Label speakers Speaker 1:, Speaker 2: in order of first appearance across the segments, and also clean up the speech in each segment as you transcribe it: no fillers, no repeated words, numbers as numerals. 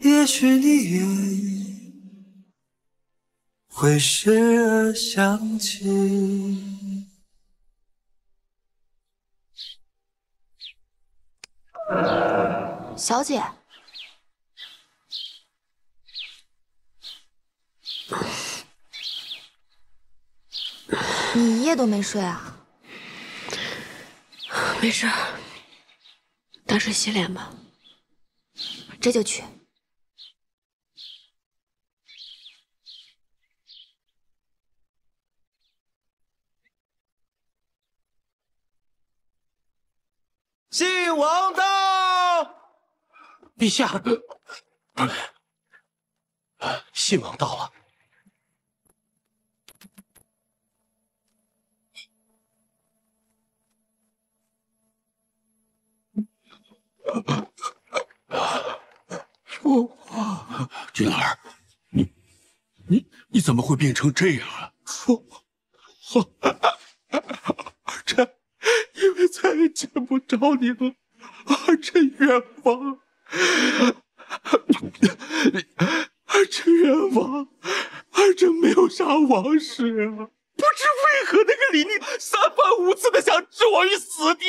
Speaker 1: 也许你愿意会时而想起。
Speaker 2: 小姐，你一夜都没睡啊？
Speaker 3: 没事，打水洗脸吧。
Speaker 2: 这就去。
Speaker 1: 信王到！
Speaker 4: 陛下，信王到了。
Speaker 5: 君儿，你怎么会变成这样啊？
Speaker 4: 臣因为再也见不着你了，臣冤枉。臣冤枉，臣没有杀王室啊！不知为何那个李宁三番五次的想置我于死地。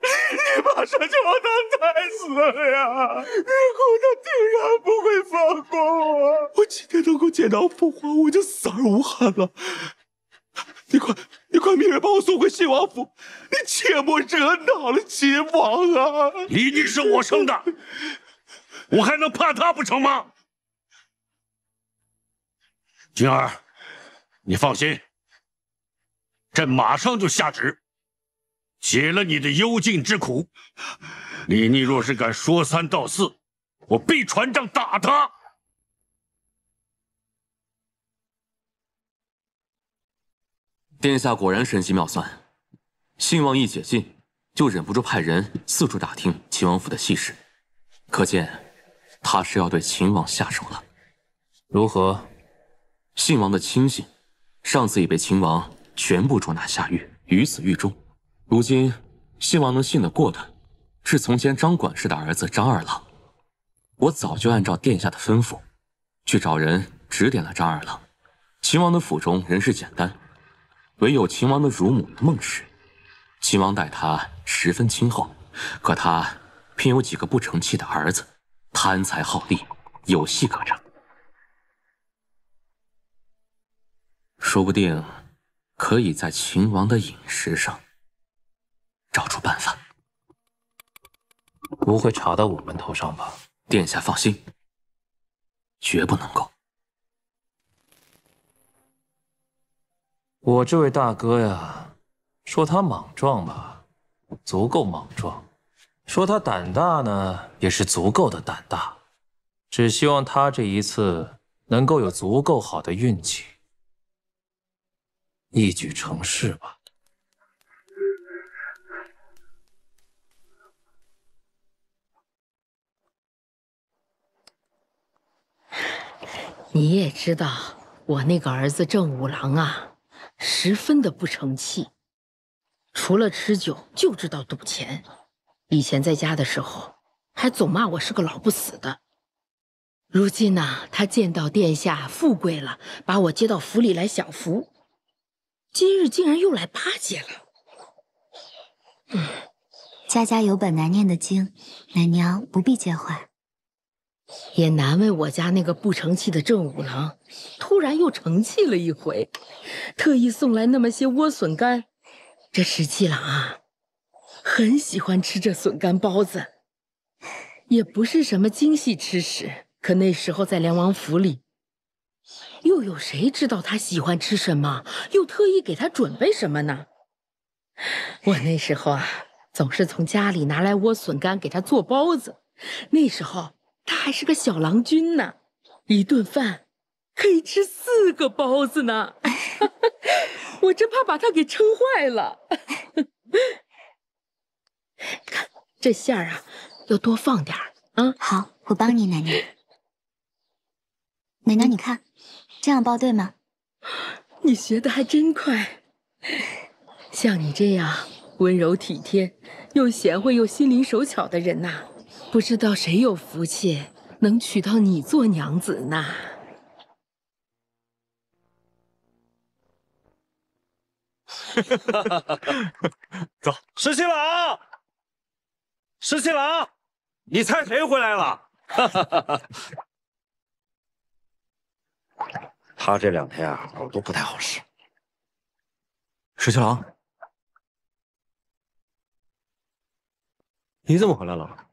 Speaker 4: 你马上就要当太子了呀！日后他定然不会放过我。我今天能够见到父皇，我就死而无憾了。你快命人帮我送回信王府！你切莫惹恼了秦王啊！
Speaker 5: 李宁是我生的，我还能怕他不成吗？君儿，你放心，朕马上就下旨。解了你的幽禁之苦，李逆若是敢说三道四，我必传杖打他。
Speaker 6: 殿下果然神机妙算，信王一解禁，就忍不住派人四处打听秦王府的细事，可见他是要对秦王下手了。如何？信王的亲信，上次已被秦王全部捉拿下狱，于死狱中。如今信王能信得过的，是从前张管事的儿子张二郎。我早就按照殿下的吩咐，去找人指点了张二郎。秦王的府中人事简单，唯有秦王的乳母孟氏。秦王待她十分亲厚，可她偏有几个不成器的儿子，贪财好利，有戏可乘。说不定可以在秦王的饮食上找出办法。
Speaker 7: 不会查到我们头上吧？
Speaker 6: 殿下放心，绝不能够。
Speaker 7: 我这位大哥呀，说他莽撞吧，足够莽撞；说他胆大呢，也是足够的胆大。只希望他这一次能够有足够好的运气，一举成事吧。
Speaker 8: 你也知道，我那个儿子郑五郎啊，十分的不成器，除了吃酒就知道赌钱。以前在家的时候，还总骂我是个老不死的。如今呢，他见到殿下富贵了，把我接到府里来享福，今日竟然又来巴结了。
Speaker 9: 家家有本难念的经，奶娘不必介怀。
Speaker 8: 也难为我家那个不成器的郑五郎，突然又成器了一回，特意送来那么些莴笋干。这17郎啊，很喜欢吃这笋干包子，也不是什么精细吃食，可那时候在梁王府里，又有谁知道他喜欢吃什么，又特意给他准备什么呢？我那时候啊，总是从家里拿来莴笋干给他做包子，那时候他还是个小郎君呢，一顿饭可以吃4个包子呢。我真怕把他给撑坏了。看这馅儿啊，要多放点儿啊。
Speaker 9: 好，我帮你，奶娘。奶娘，你看，这样包对吗？
Speaker 8: 你学的还真快。像你这样温柔体贴、又贤惠又心灵手巧的人呐，不知道谁有福气能娶到你做娘子呢？
Speaker 4: 走，十七郎，十七郎，你猜谁回来了？他这2天啊，耳朵不太好使。
Speaker 10: 十七郎，你怎么回来了？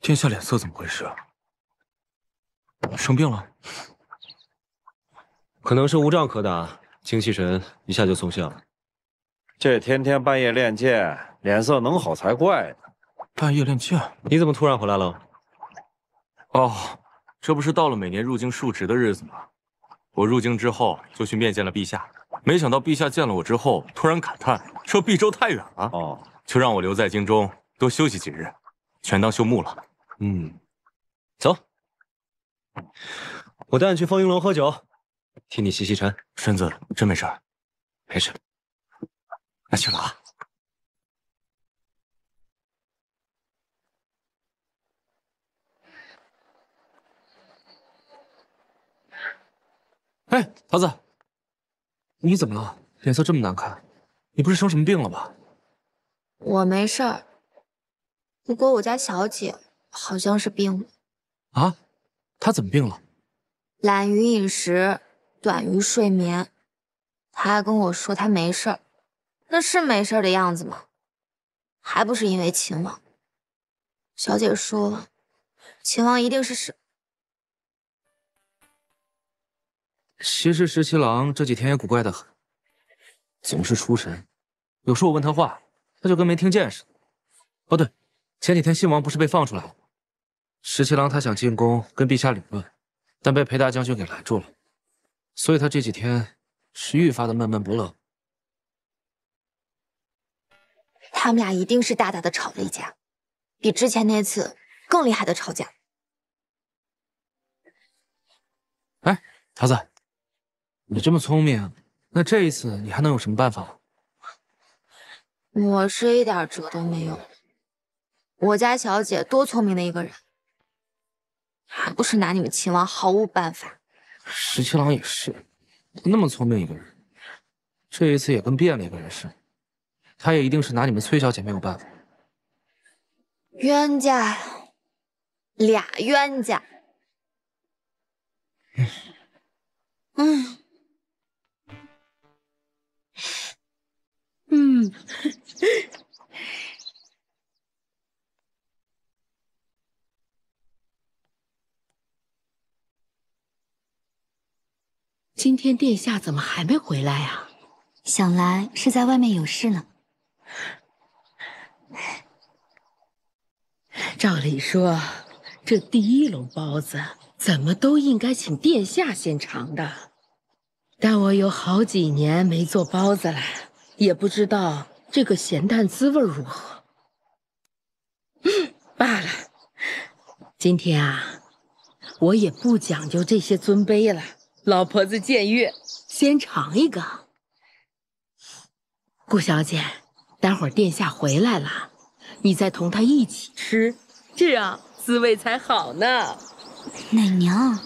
Speaker 10: 殿下脸色怎么回事啊？生病了？可能是无仗可打，精气神一下就松懈了。
Speaker 4: 这天天半夜练剑，脸色能好才怪呢。
Speaker 10: 半夜练剑？你怎么突然回来了？
Speaker 6: 哦，这不是到了每年入京述职的日子吗？我入京之后就去面见了陛下，没想到陛下见了我之后，突然感叹说毕州太远了，就让我留在京中多休息几日，全当休沐了。
Speaker 10: 走，我带你去凤英楼喝酒，替你洗洗尘。
Speaker 6: 身子真没事儿？
Speaker 10: 没事。
Speaker 6: 那去了啊。
Speaker 10: 哎，桃子，你怎么了？脸色这么难看，你不是生什么病了吧？
Speaker 2: 我没事儿，不过我家小姐好像是病了。
Speaker 10: 啊？她怎么病了？
Speaker 2: 懒于饮食，短于睡眠。她还跟我说她没事儿，那是没事儿的样子吗？还不是因为秦王。小姐说，秦王一定是
Speaker 10: 其实十七郎这几天也古怪的很，总是出神。有时候我问他话，他就跟没听见似的。哦对，前几天信王不是被放出来了吗？十七郎他想进宫跟陛下理论，但被裴大将军给拦住了，所以他这几天是愈发的闷闷不乐。
Speaker 2: 他们俩一定是大大的吵了一架，比之前那次更厉害的吵架。
Speaker 10: 哎，桃子，你这么聪明，那这一次你还能有什么办法吗？
Speaker 2: 我是一点辙都没有。我家小姐多聪明的一个人，还不是拿你们秦王毫无办法。
Speaker 10: 十七郎也是，那么聪明一个人，这一次也跟变了一个人似的。他也一定是拿你们崔小姐没有办法。
Speaker 2: 冤家，俩冤家。
Speaker 8: 今天殿下怎么还没回来啊？
Speaker 9: 想来是在外面有事呢。
Speaker 8: 照理说，这第1笼包子怎么都应该请殿下先尝的，但我有好几年没做包子了，也不知道这个咸淡滋味如何。罢了，今天啊，我也不讲究这些尊卑了。老婆子僭越，先尝一个。顾小姐，待会儿殿下回来了，你再同他一起吃，这样滋味才好呢。
Speaker 9: 奶娘，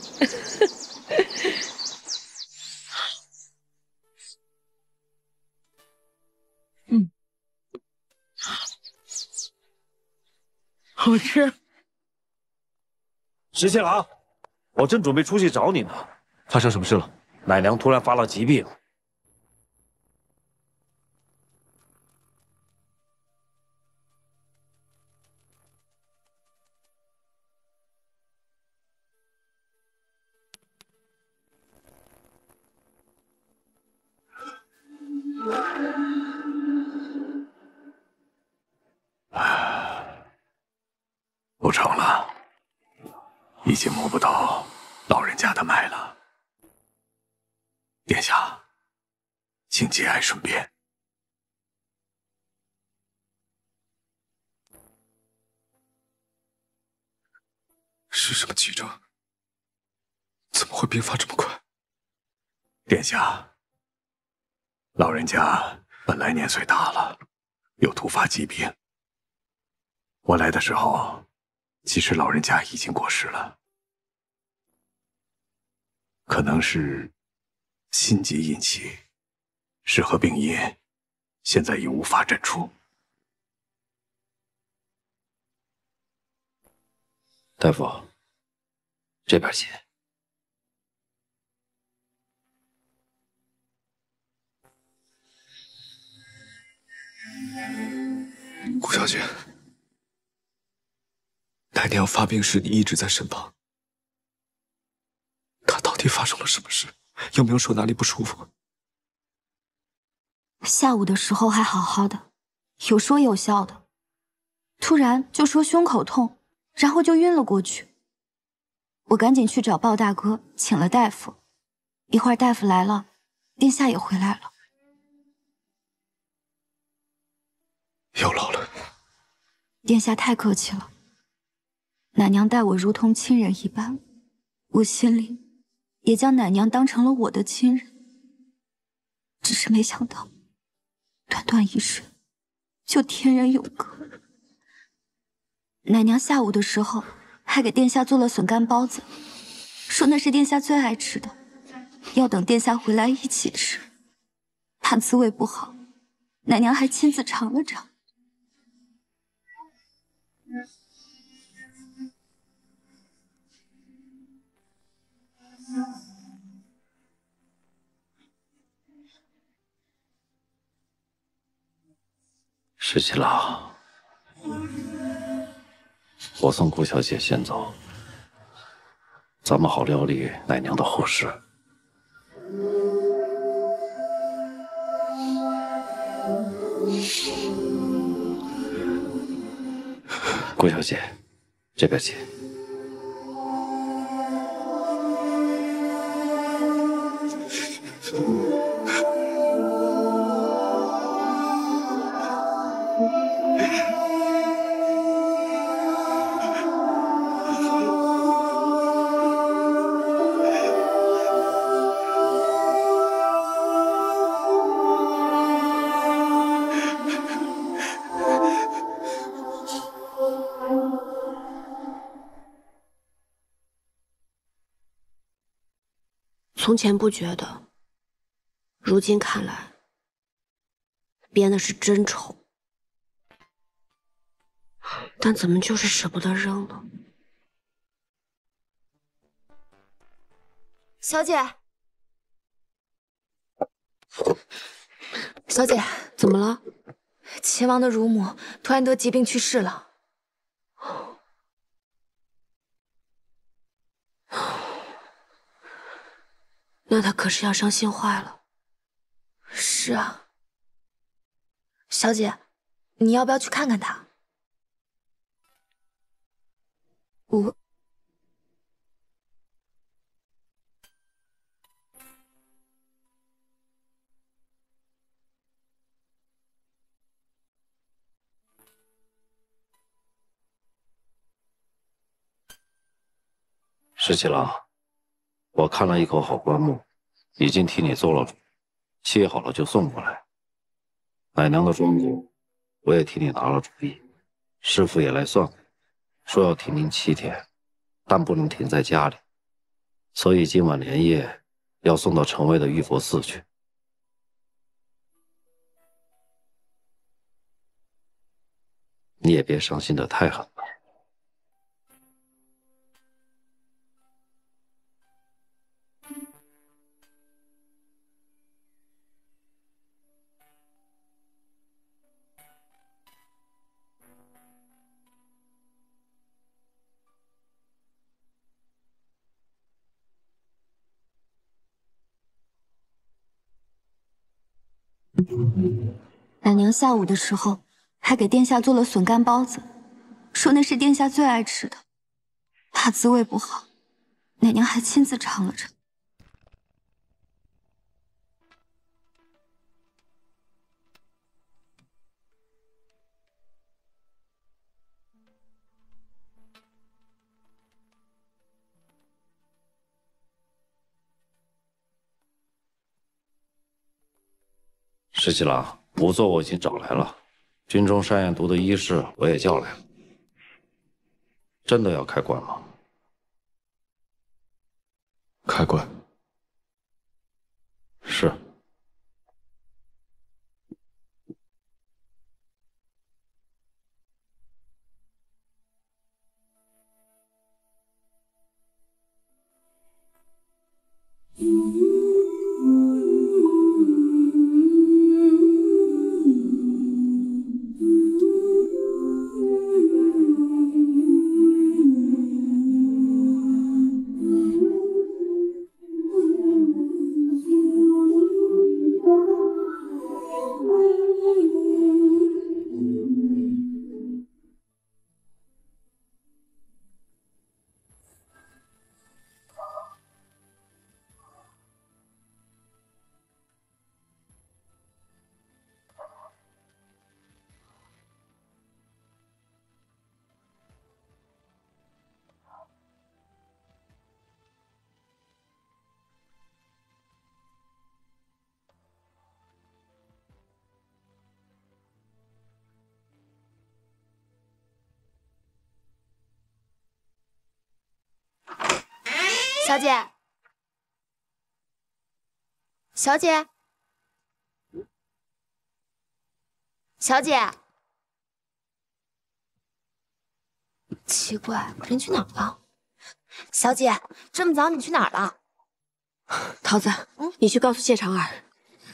Speaker 8: 好吃。
Speaker 4: 十七郎，我正准备出去找你呢。
Speaker 10: 发生什么事了？
Speaker 4: 奶娘突然发了疾病。
Speaker 5: 不成了，已经摸不到老人家的脉了。殿下，请节哀顺变。
Speaker 10: 是什么急症？怎么会病发这么快？
Speaker 5: 殿下，老人家本来年岁大了，有突发疾病。我来的时候
Speaker 11: 其实老人家已经过世了，可能是心疾引起，适合病因现在已无法诊出。
Speaker 10: 大夫，这边请。
Speaker 12: 顾小姐，奶娘发病时你一直在身旁，她到底发生了什么事？有没有说哪里不舒服？
Speaker 13: 下午的时候还好好的，有说有笑的，突然就说胸口痛，然后就晕了过去。我赶紧去找鲍大哥，请了大夫。一会儿大夫来了，殿下也回来了。
Speaker 12: 有劳了。
Speaker 13: 殿下太客气了，奶娘待我如同亲人一般，我心里也将奶娘当成了我的亲人。只是没想到，短短一生，就天人永隔。奶娘下午的时候还给殿下做了笋干包子，说那是殿下最爱吃的，要等殿下回来一起吃。怕滋味不好，奶娘还亲自尝了尝。
Speaker 10: 十七郎，我送顾小姐先走，咱们好料理奶娘的后事。顾小姐，这边请。
Speaker 3: 从前不觉得，如今看来，编的是真丑，但怎么就是舍不得扔呢？
Speaker 2: 小姐，小姐，
Speaker 3: 怎么了？
Speaker 2: 秦王的乳母突然得疾病去世了。
Speaker 3: 那他可是要伤心坏了。
Speaker 2: 是啊，小姐，你要不要去看看他？
Speaker 3: 我
Speaker 10: 十七郎，我看了一口好棺木，已经替你做了主，切好了就送过来。奶娘的庄主，我也替你拿了主意，师傅也来算过，说要停灵7天，但不能停在家里，所以今晚连夜要送到城外的玉佛寺去。你也别伤心得太狠了。
Speaker 13: 奶娘下午的时候还给殿下做了笋干包子，说那是殿下最爱吃的，怕滋味不好，奶娘还亲自尝了尝。
Speaker 10: 十七郎，仵作我已经找来了，军中山验毒的医师我也叫来了。
Speaker 14: 真的要开棺吗？
Speaker 12: 开棺。
Speaker 14: 是。
Speaker 2: 小姐，小姐，小姐，奇怪，人去哪儿了？小姐，这么早你去哪儿了？
Speaker 3: 桃子，你去告诉谢长儿，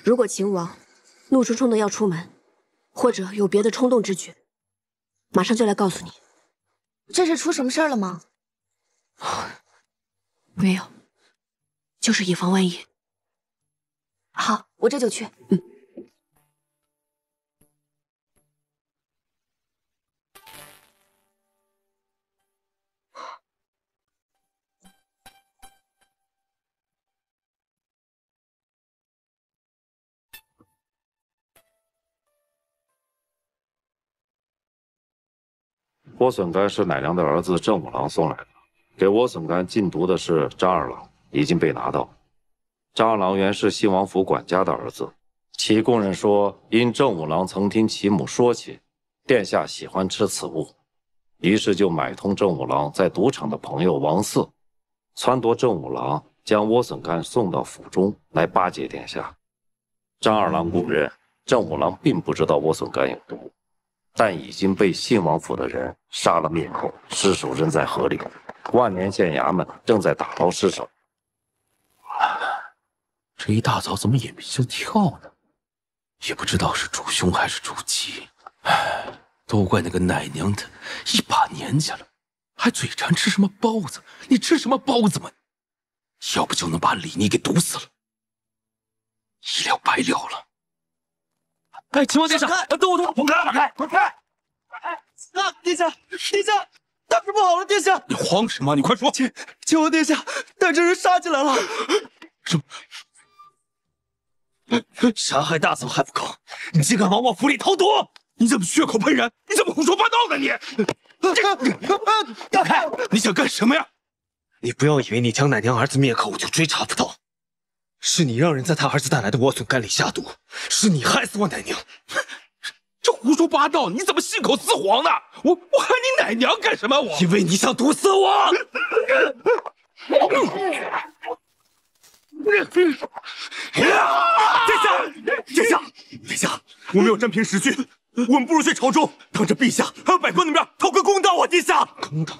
Speaker 3: 如果秦王怒冲冲的要出门，或者有别的冲动之举，马上就来告诉你。
Speaker 2: 这是出什么事儿了吗？
Speaker 3: 没有，就是以防万一。
Speaker 2: 好，我这就去。
Speaker 14: 莴笋干是奶娘的儿子郑五郎送来的，给莴笋干禁毒的是张二郎，已经被拿到。张二郎原是信王府管家的儿子，其供认说，因郑五郎曾听其母说起，殿下喜欢吃此物，于是就买通郑五郎在赌场的朋友王四，撺掇郑五郎将莴笋干送到府中来巴结殿下。张二郎供认，郑五郎并不知道莴笋干有毒。但已经被信王府的人杀了灭口，尸首扔在河里。万年县衙门正在打捞尸首。
Speaker 12: 这一大早怎么眼皮就跳呢？也不知道是主凶还是主吉。唉，都怪那个奶娘的，一把年纪了，还嘴馋吃什么包子？你吃什么包子嘛？要不就能把李妮给毒死了，一了百了了。哎，秦王殿下，等我，滚开！滚开！
Speaker 1: 啊，殿下，殿下，大事不好了，殿下！
Speaker 12: 你慌什么？你快说！
Speaker 1: 秦王殿下，带着人杀进来了。
Speaker 12: 什么？
Speaker 1: 杀害大嫂还不够，你竟敢往我府里投毒！
Speaker 12: 你怎么血口喷人？你怎么胡说八道呢？你！
Speaker 1: 让开！
Speaker 12: 你想干什么呀？
Speaker 1: 你不要以为你将奶娘儿子灭口，我就追查不到。是你让人在他儿子带来的莴笋干里下毒，是你害死我奶娘。
Speaker 12: 这胡说八道！你怎么信口雌黄呢？我害你奶娘干什么？我
Speaker 1: 因为你想毒死我。
Speaker 4: 殿下，我们有真凭实据，我们不如去朝中，当着陛下还有百官的面讨个公道啊！殿下，
Speaker 1: 公道？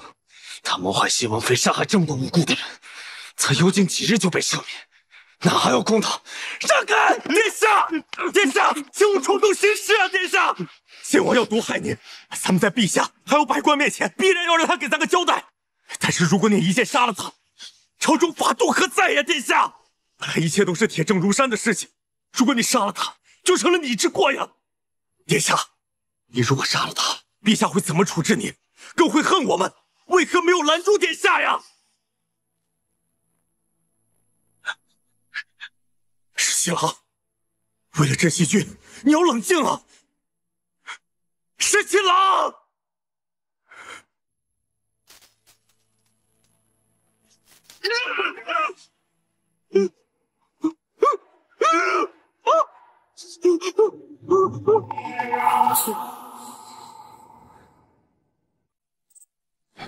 Speaker 1: 他谋害谢王妃，杀害这么多无辜的人，才幽禁几日就被赦免，哪还有公道？让开！
Speaker 4: 殿下，殿下，请勿冲动行事啊！殿下，谢王要毒害您，咱们在陛下还有百官面前，必然要让他给咱个交代。但是如果你一剑杀了他，朝中法度何在呀？殿下，本来一切都是铁证如山的事情，如果你杀了他，就成了你之过呀。殿下，你如果杀了他，陛下会怎么处置你？更会恨我们，为何没有拦住殿下呀？石七郎，为了这细菌，你要冷静啊！石七郎。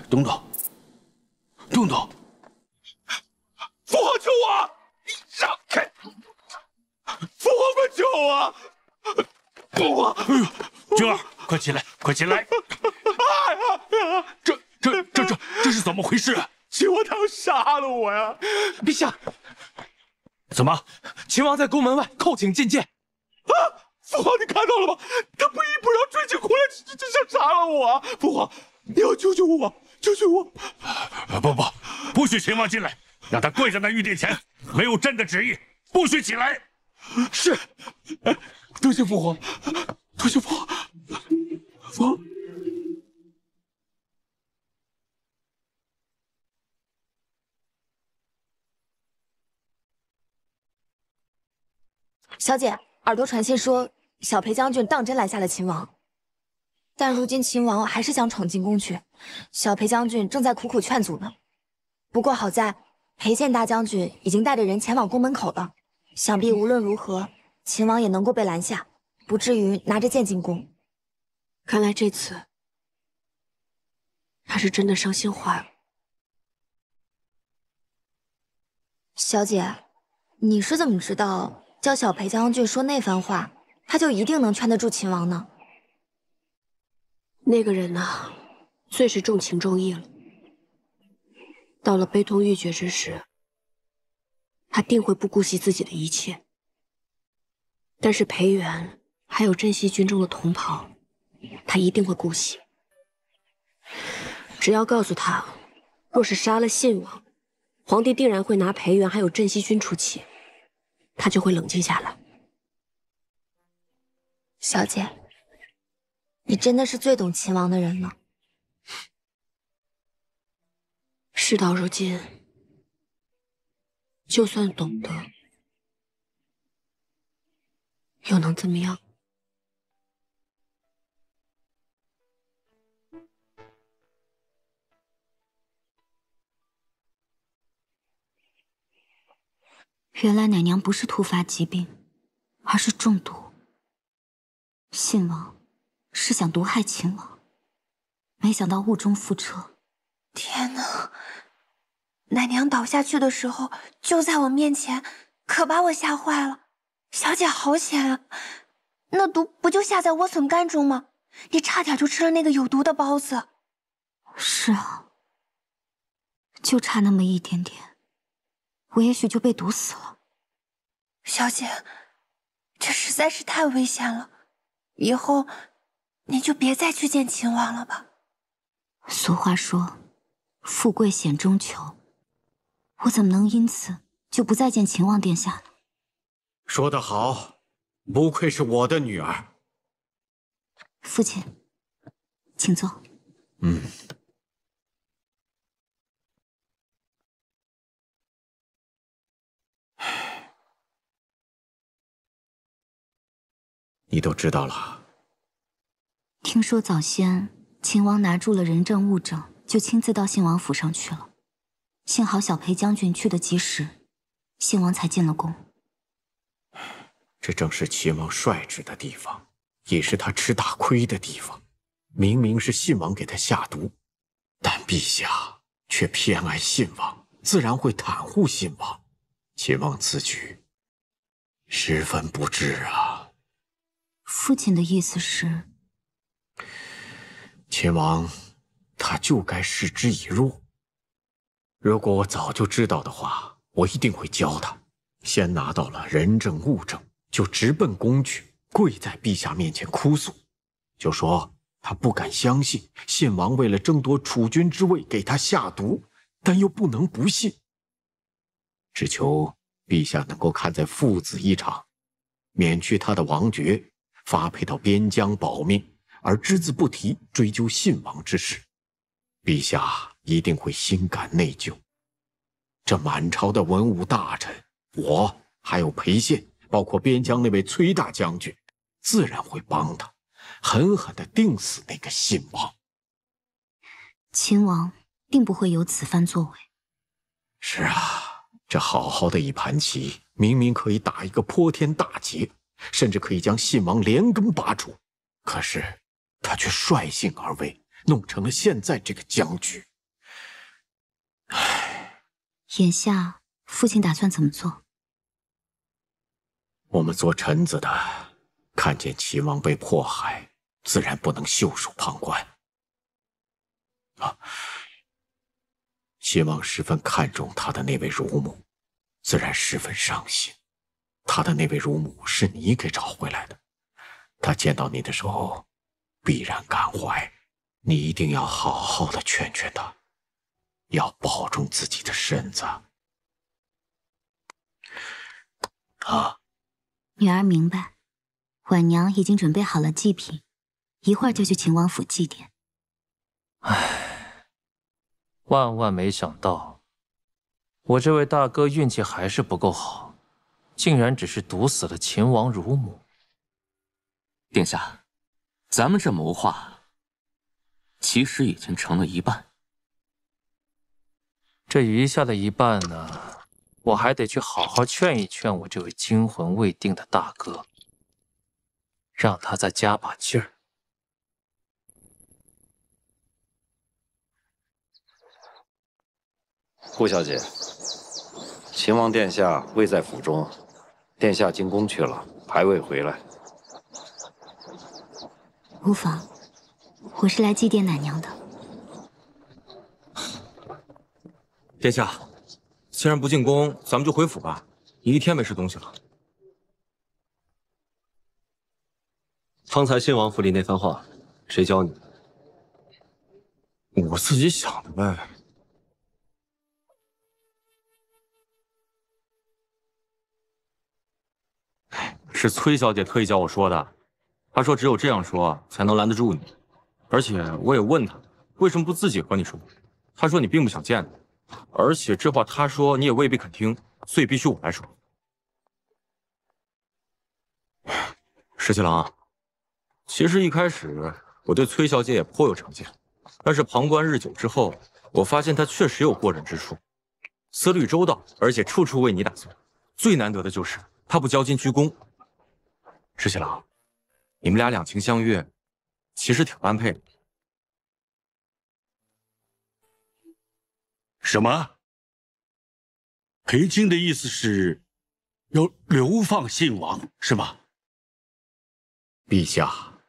Speaker 12: 东东，东东，
Speaker 4: 父皇救我！你让开！父皇快救我！父皇！
Speaker 5: 哎呦，娟儿，快起来，快起来！这是怎么回事啊？
Speaker 4: 秦王他要杀了我呀！
Speaker 10: 陛下，
Speaker 5: 怎么？
Speaker 10: 秦王在宫门外叩请觐见。
Speaker 4: 啊！父皇，你看到了吗？他不依不饶，追起回来，这想杀了我！父皇，你要救救我，救救我！
Speaker 5: 不许秦王进来，让他跪在那御殿前，没有朕的旨意，不许起来。
Speaker 4: 是，多谢父皇，多谢父皇，父皇。
Speaker 2: 小姐，耳朵传信说小裴将军当真拦下了秦王，但如今秦王还是想闯进宫去，小裴将军正在苦苦劝阻呢。不过好在裴宪大将军已经带着人前往宫门口了，想必无论如何，秦王也能够被拦下，不至于拿着剑进宫。
Speaker 3: 看来这次他是真的伤心坏了。
Speaker 2: 小姐，你是怎么知道叫小裴将军说那番话，他就一定能劝得住秦王呢？
Speaker 3: 那个人啊，最是重情重义了。到了悲痛欲绝之时，他定会不顾惜自己的一切。但是裴元还有镇西军中的同袍，他一定会顾惜。只要告诉他，若是杀了信王，皇帝定然会拿裴元还有镇西军出气，他就会冷静下来。
Speaker 2: 小姐，你真的是最懂秦王的人了。
Speaker 3: 事到如今，就算懂得，又能怎么样？
Speaker 9: 原来奶娘不是突发疾病，而是中毒。信王是想毒害秦王，没想到误中覆辙。
Speaker 13: 天哪！奶娘倒下去的时候就在我面前，可把我吓坏了。小姐好险啊！那毒不就下在莴笋干中吗？你差点就吃了那个有毒的包子。
Speaker 9: 是啊，就差那么一点点，我也许就被毒死了。
Speaker 13: 小姐，这实在是太危险了，以后你就别再去见秦王了吧。
Speaker 9: 俗话说，富贵险中求，我怎么能因此就不再见秦王殿下呢？
Speaker 1: 说得好，不愧是我的女儿。
Speaker 9: 父亲，请坐。
Speaker 1: 你都知道了。
Speaker 9: 听说早先秦王拿住了人证物证，就亲自到信王府上去了。幸好小裴将军去得及时，信王才进了宫。
Speaker 11: 这正是秦王率直的地方，也是他吃大亏的地方。明明是信王给他下毒，但陛下却偏爱信王，自然会袒护信王。秦王此举十分不智啊。
Speaker 9: 父亲的意思是，
Speaker 11: 秦王他就该视之以弱。如果我早就知道的话，我一定会教他。先拿到了人证物证，就直奔宫去，跪在陛下面前哭诉，就说他不敢相信信王为了争夺储君之位给他下毒，但又不能不信，只求陛下能够看在父子一场，免去他的王爵，发配到边疆保命，而只字不提追究信王之事。陛下一定会心感内疚。这满朝的文武大臣，我还有裴宪，包括边疆那位崔大将军，自然会帮他狠狠地定死那个信王。
Speaker 9: 秦王定不会有此番作为。
Speaker 11: 是啊，这好好的一盘棋，明明可以打一个泼天大捷，甚至可以将信王连根拔除，可是他却率性而为，弄成了现在这个僵局。
Speaker 9: 眼下父亲打算怎么做？
Speaker 11: 我们做臣子的，看见齐王被迫害，自然不能袖手旁观。齐王十分看重他的那位乳母，自然十分伤心。他的那位乳母是你给找回来的，他见到你的时候，必然感怀。你一定要好好的劝劝他，要保重自己的身子。
Speaker 9: 女儿明白，婉娘已经准备好了祭品，一会儿就去秦王府祭奠。
Speaker 7: 万万没想到，我这位大哥运气还是不够好，竟然只是毒死了秦王乳母。
Speaker 6: 殿下，咱们这谋划其实已经成了一半。
Speaker 7: 这余下的一半呢，我还得去好好劝一劝我这位惊魂未定的大哥，让他再加把劲儿。
Speaker 14: 顾小姐，秦王殿下未在府中，殿下进宫去了，还未回来。
Speaker 9: 无妨，我是来祭奠奶娘的。
Speaker 10: 殿下，既然不进宫，咱们就回府吧。一天没吃东西了。
Speaker 1: 方才信王府里那番话，谁教你的？
Speaker 10: 我自己想的呗。是崔小姐特意教我说的，她说只有这样说才能拦得住你。而且我也问她，为什么不自己和你说？她说你并不想见她，而且这话她说你也未必肯听，所以必须我来说。石七郎，其实一开始我对崔小姐也颇有成见，但是旁观日久之后，我发现她确实有过人之处，思虑周到，而且处处为你打算。最难得的就是她不骄矜居功。石七郎，你们俩两情相悦，其实挺般配的。
Speaker 5: 什么？裴青的意思是要流放信王，是吗？
Speaker 11: 陛下，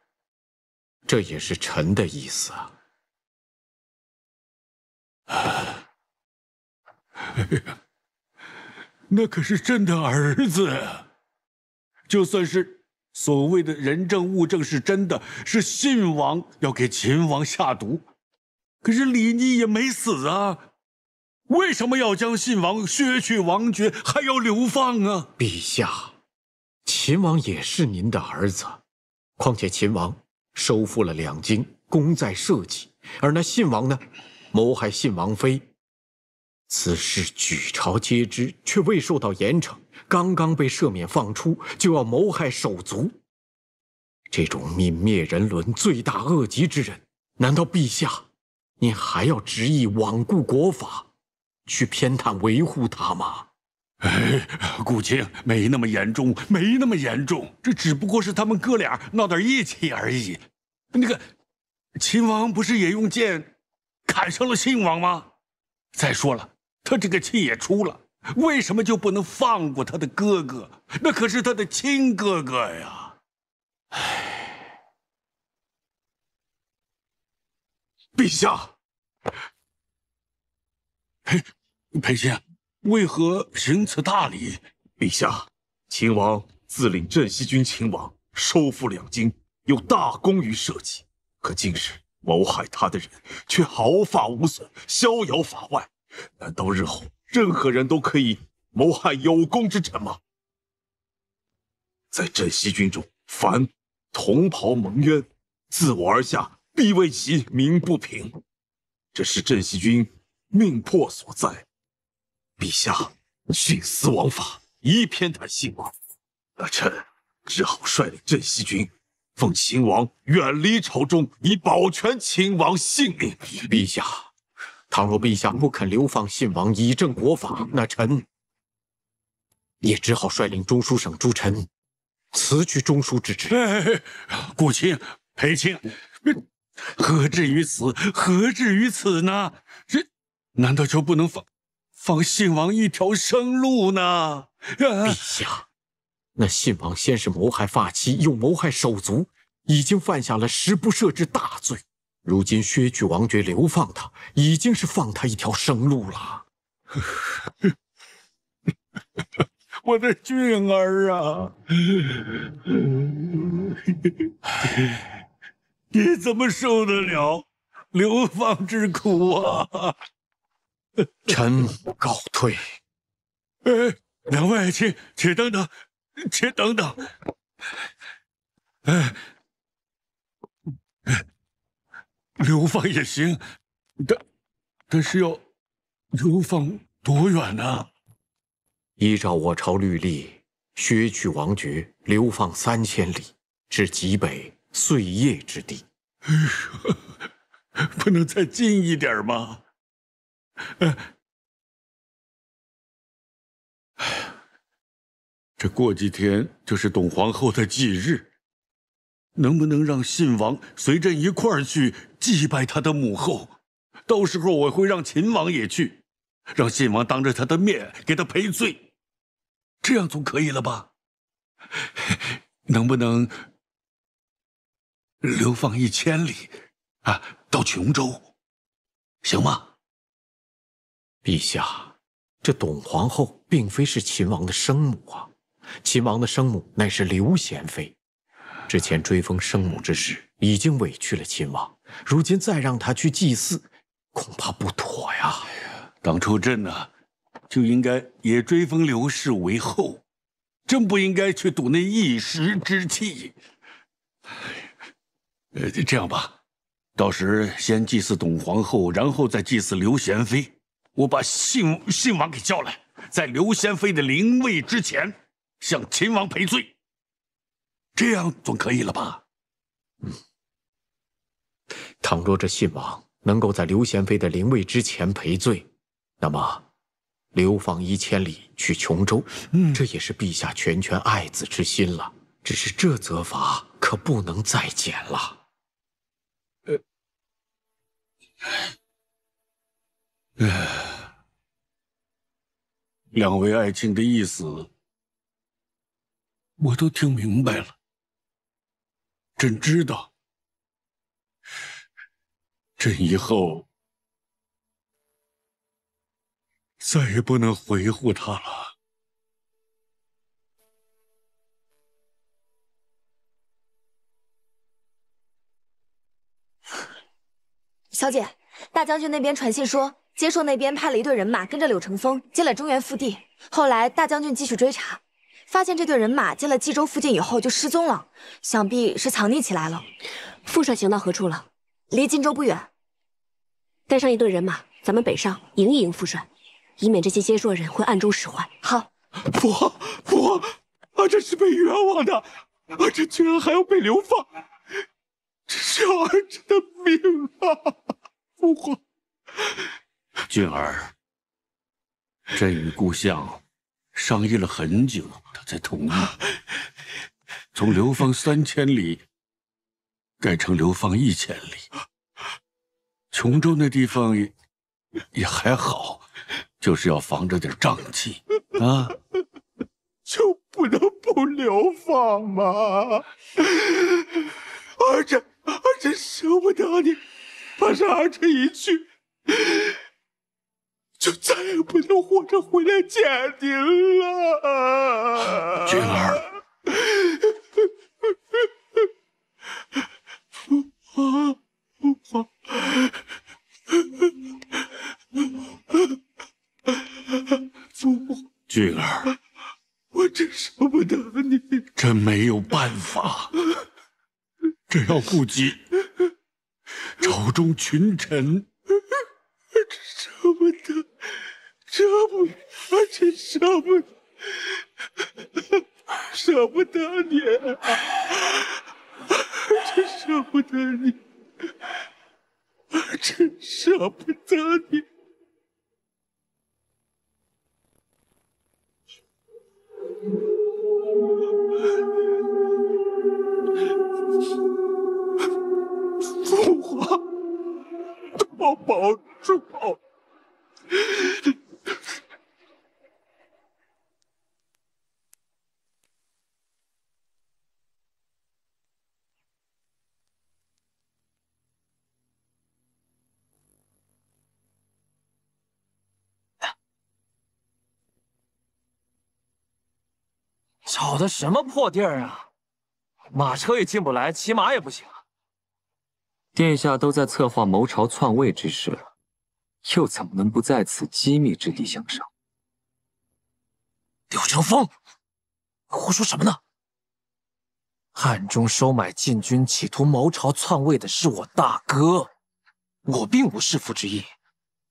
Speaker 11: 这也是臣的意思啊。
Speaker 5: 那可是朕的儿子，就算是所谓的人证物证是真的，是信王要给秦王下毒，可是李逆也没死啊，为什么要将信王削去王爵，还要流放啊？
Speaker 11: 陛下，秦王也是您的儿子，况且秦王收复了两京，功在社稷，而那信王呢，谋害信王妃。此事举朝皆知，却未受到严惩，刚刚被赦免放出，就要谋害手足。这种泯灭人伦、罪大恶极之人，难道陛下您还要执意罔顾国法，去偏袒维护他吗？
Speaker 5: 顾青，没那么严重，没那么严重，这只不过是他们哥俩闹点义气而已。那个秦王不是也用剑砍伤了信王吗？再说了，他这个气也出了，为什么就不能放过他的哥哥？那可是他的亲哥哥呀！
Speaker 4: 陛下，
Speaker 5: 裴青，为何行此大礼？
Speaker 4: 陛下，秦王自领镇西军秦王，收复两京，有大功于社稷。可竟是谋害他的人却毫发无损，逍遥法外。难道日后任何人都可以谋害有功之臣吗？在镇西军中，凡同袍蒙冤，自我而下，必为其鸣不平。这是镇西军命迫所在。陛下徇私枉法，宜偏袒信王，那臣只好率领镇西军，奉秦王远离朝中，以保全秦王性命。
Speaker 11: 陛下，倘若陛下不肯流放信王，以正国法，那臣也只好率领中书省诸臣辞去中书之职。
Speaker 5: 顾青、裴青，何至于此？何至于此呢？这难道就不能放信王一条生路呢？
Speaker 11: 陛下，那信王先是谋害发妻，又谋害手足，已经犯下了十不赦之大罪。如今削去王爵，流放他，已经是放他一条生路了。
Speaker 5: 我的俊儿啊，你怎么受得了流放之苦啊？
Speaker 11: 臣告退。
Speaker 5: 两位，且等等，且等等。流放也行，但是要流放多远呢？
Speaker 11: 依照我朝律例，削去王爵，流放3000里，至极北碎叶之地。
Speaker 5: 不能再近一点吗？这过几天就是董皇后的忌日，能不能让信王随朕一块儿去祭拜他的母后？到时候我会让秦王也去，让信王当着他的面给他赔罪，这样总可以了吧？能不能流放1000里啊，到琼州，行吗？
Speaker 11: 陛下，这董皇后并非是秦王的生母啊，秦王的生母乃是刘贤妃。之前追封生母之事已经委屈了秦王，如今再让他去祭祀，恐怕不妥呀。
Speaker 5: 当初朕呢，就应该也追封刘氏为后，真不应该去赌那一时之气。这样吧，到时先祭祀董皇后，然后再祭祀刘贤妃。我把信王给叫来，在刘贤妃的灵位之前向秦王赔罪，这样总可以了吧？
Speaker 11: 倘若这信王能够在刘贤妃的灵位之前赔罪，那么流放1000里去琼州，这也是陛下全权爱子之心了。只是这责罚可不能再减了。
Speaker 5: 两位爱卿的意思我都听明白了，朕知道，朕以后再也不能维护他了。
Speaker 2: 小姐，大将军那边传信说，接受那边派了一队人马跟着柳成风进了中原腹地。后来大将军继续追查，发现这队人马进了冀州附近以后就失踪了，想必是藏匿起来了。
Speaker 3: 副帅行到何处了？
Speaker 2: 离荆州不远。
Speaker 3: 带上一队人马，咱们北上迎一迎副帅，以免这些奸硕人会暗中使坏。
Speaker 2: 好。
Speaker 4: 父皇，儿臣是被冤枉的，儿臣居然还要被流放，这是要儿臣的命啊！父皇，
Speaker 5: 俊儿，朕与故相商议了很久，他才同意，从流放3000里改成流放1000里。琼州那地方也还好，就是要防着点瘴气啊。
Speaker 4: 就不能不流放吗？儿臣舍不得你，怕是儿臣一去，就再也不能活着回来见您了。
Speaker 5: 君儿，
Speaker 4: 父皇，
Speaker 5: 俊儿，
Speaker 4: 我真舍不得你。
Speaker 5: 朕没有办法，朕要顾及朝中群臣。
Speaker 4: 舍不得，而且舍不得你，而且舍不得你，而且舍不得你。父皇，多保重。
Speaker 7: 找的什么破地儿啊！马车也进不来，骑马也不行啊！
Speaker 15: 殿下都在策划谋朝篡位之事了，又怎么能不在此机密之地相商？
Speaker 7: 柳成风，胡说什么呢？暗中收买禁军，企图谋朝篡位的是我大哥，我并无弑父之意。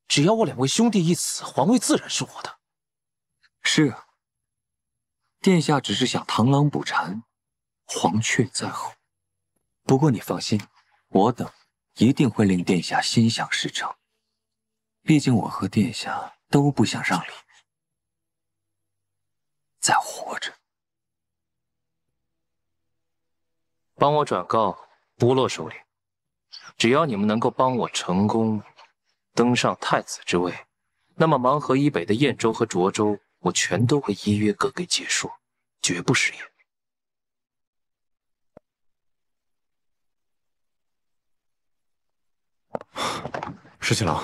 Speaker 7: 只要我两位兄弟一死，皇位自然是我的。
Speaker 15: 是啊，殿下只是想螳螂捕蝉，黄雀在后。不过你放心，我等一定会令殿下心想事成。毕竟我和殿下都不想让李再活着。
Speaker 7: 帮我转告部落首领，只要你们能够帮我成功登上太子之位，那么盲河以北的燕州和涿州，我全都会依约割给结束，绝不食言。
Speaker 10: 十七郎，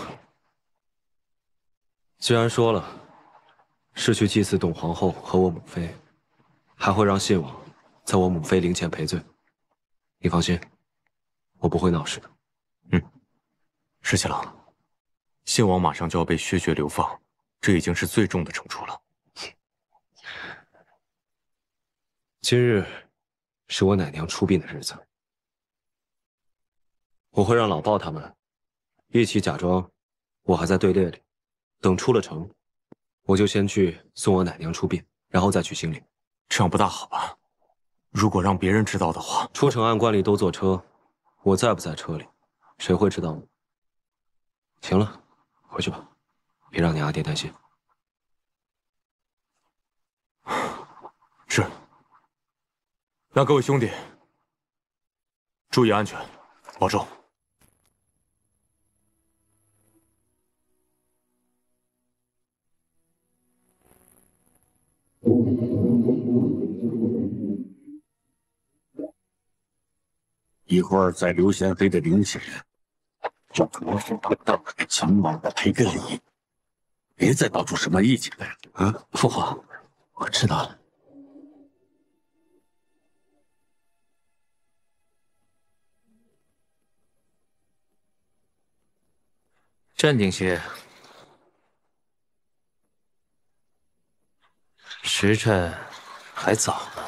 Speaker 10: 既然说了是去祭祀董皇后和我母妃，还会让信王在我母妃灵前赔罪，你放心，我不会闹事的。
Speaker 11: 十七郎，信王马上就要被削爵流放，这已经是最重的惩处了。
Speaker 10: 今日是我奶娘出殡的日子，我会让老鲍他们一起假装我还在队列里，等出了城，我就先去送我奶娘出殡，然后再去行礼。
Speaker 11: 这样不大好吧？如果让别人知道的话，
Speaker 10: 出城按惯例都坐车，我在不在车里，谁会知道呢？行了，回去吧，别让你阿爹担心。
Speaker 11: 是。那各位兄弟，注意安全，保重。
Speaker 5: 一会儿在刘贤妃的灵前，就妥妥当当的给秦王赔个礼，别再闹出什么意见来了啊！
Speaker 1: 父皇，我知道了。
Speaker 7: 镇定些，时辰还早呢。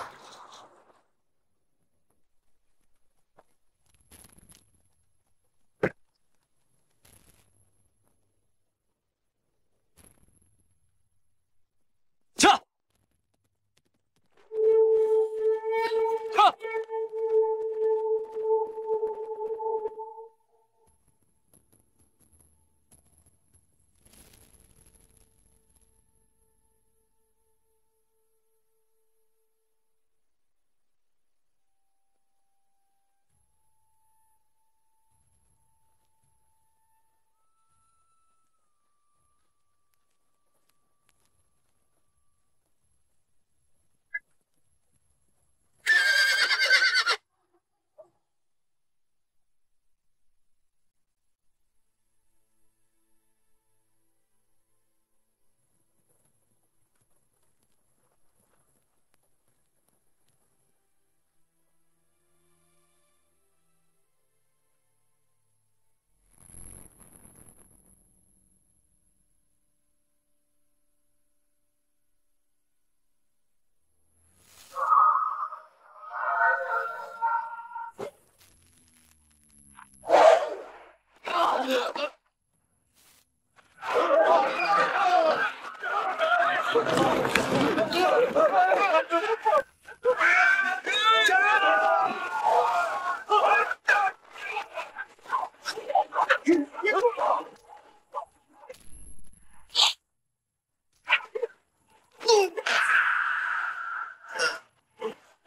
Speaker 10: 撤！撤！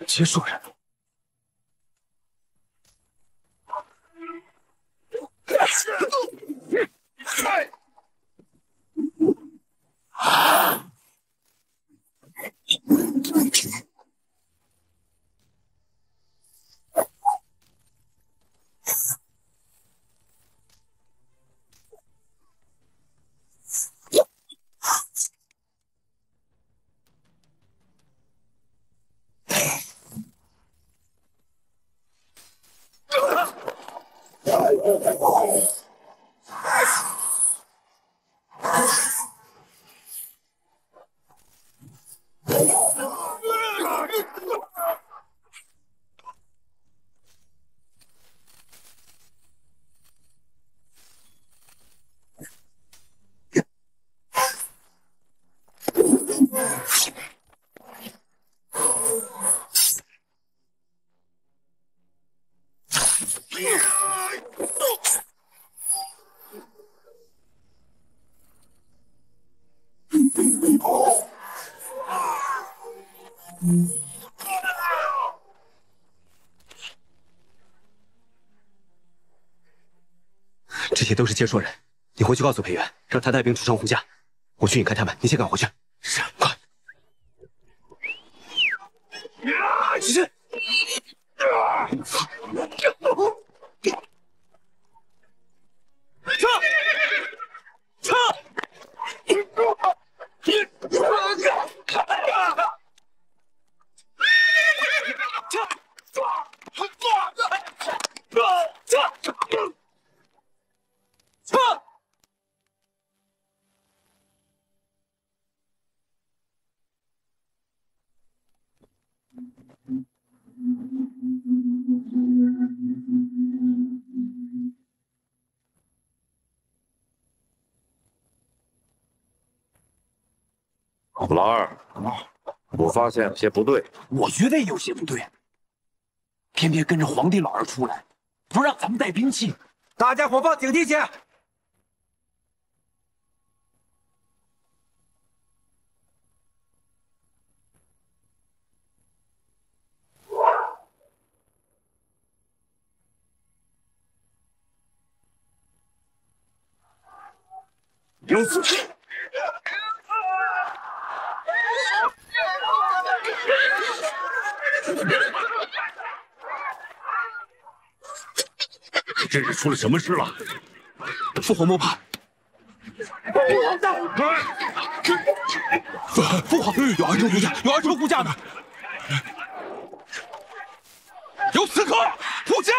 Speaker 1: 结束人。这些都是接说人，你回去告诉裴元，让他带兵出城护驾。我去引开他们，你先赶回去。是，快！起身！撤！撤！
Speaker 14: 老二，我发现有些不对。
Speaker 12: 我觉得也有些不对，偏偏跟着皇帝老儿出来，不让咱们带兵器。大家伙放警惕些！有此。
Speaker 5: 这是出了什么事了？
Speaker 1: 父皇莫怕，父皇有儿臣护驾，有儿臣护驾呢！有刺客护驾，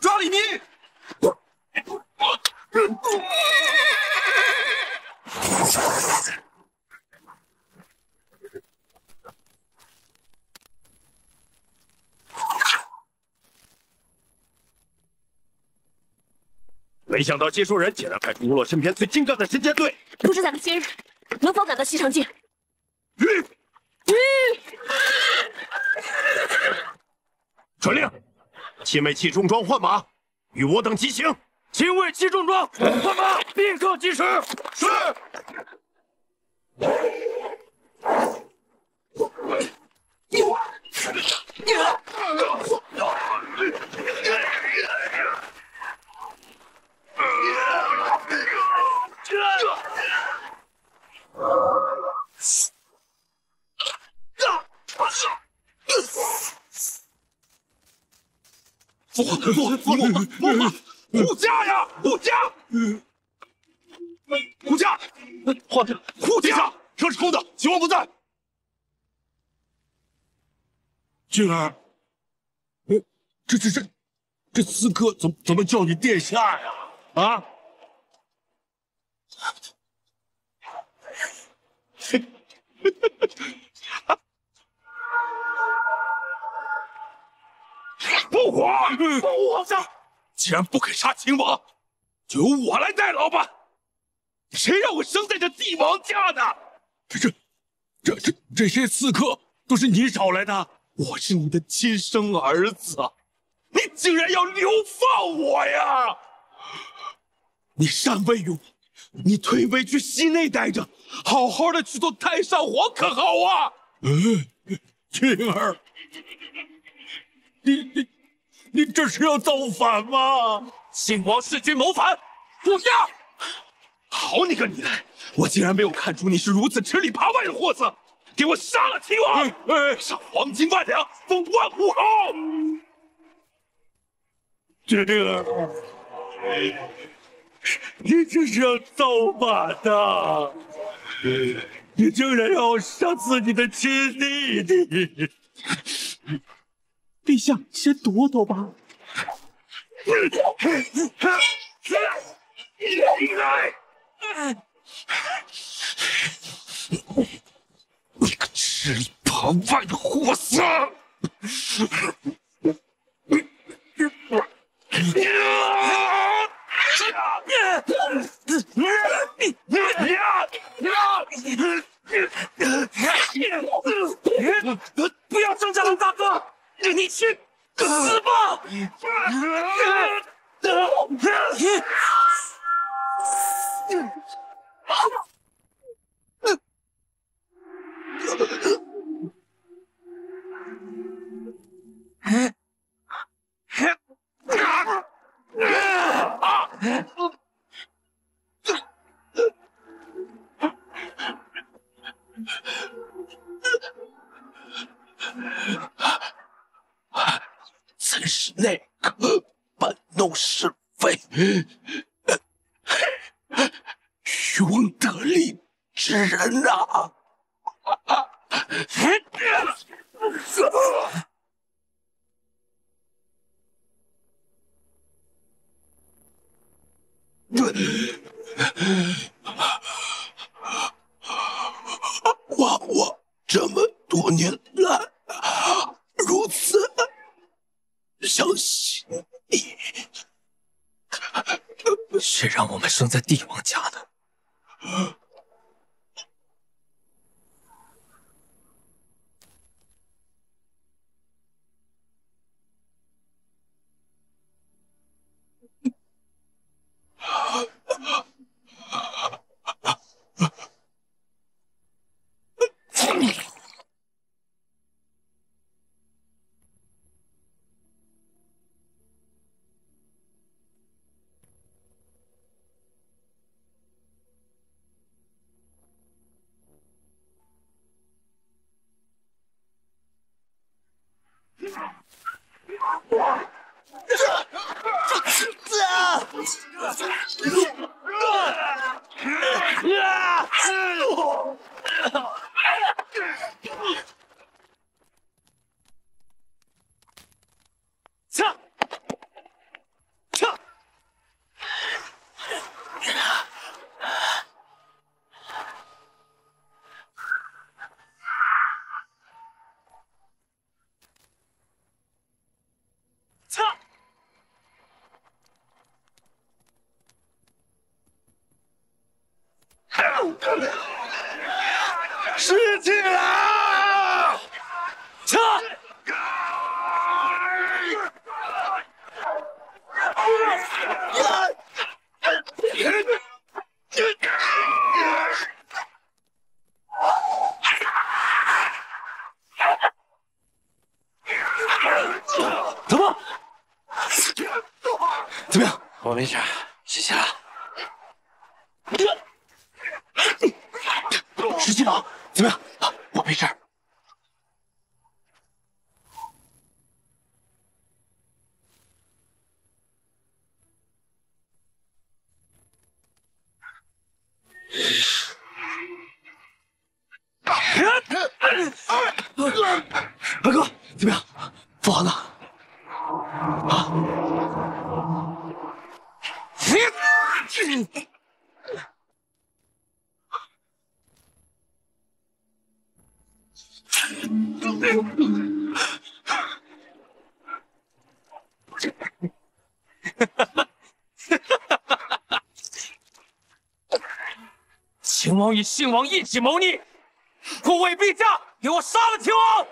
Speaker 1: 抓李密！
Speaker 5: 没想到接收人竟然派出部落身边最精干的神剑队。
Speaker 3: 不是咱们亲人，能否赶到西城境？
Speaker 5: 传令，亲卫骑重装换马，与我等急行。亲卫骑重装换马，立刻疾驰。是。护驾呀！护驾！护驾！皇帝，护驾！车是空的，秦王不在。俊儿，这刺客怎么叫你殿下呀？啊！父皇，皇上，既然不肯杀秦王，就由我来代劳吧。谁让我生在这帝王家的？这些刺客都是你找来的。我是你的亲生儿子，你竟然要流放我呀！你禅位于我，你退位去西内待着，好好的去做太上皇可好啊？俊儿，你这是要造反吗？秦王弑君谋反，护驾！好你个你的！我竟然没有看出你是如此吃里扒外的货色，给我杀了秦王，赏黄金万两，封万户侯。俊儿，你这是要造反的！你竟然要杀自己的亲弟弟！陛下，先躲躲吧。你个吃里扒外的货色！不要挣扎了，大哥，你去死吧！
Speaker 12: 渔翁得利之人呐！我这么多年来如此相信你，
Speaker 1: 谁让我们生在帝王家的？
Speaker 12: 失去了！撤！
Speaker 1: 怎么？怎么样？
Speaker 12: 我没事，谢谢了。
Speaker 1: 石七郎，怎么样？我没事。二哥，怎么样？父皇呢？啊？
Speaker 7: 秦王与信王一起谋逆，护卫陛下，给我杀了秦王！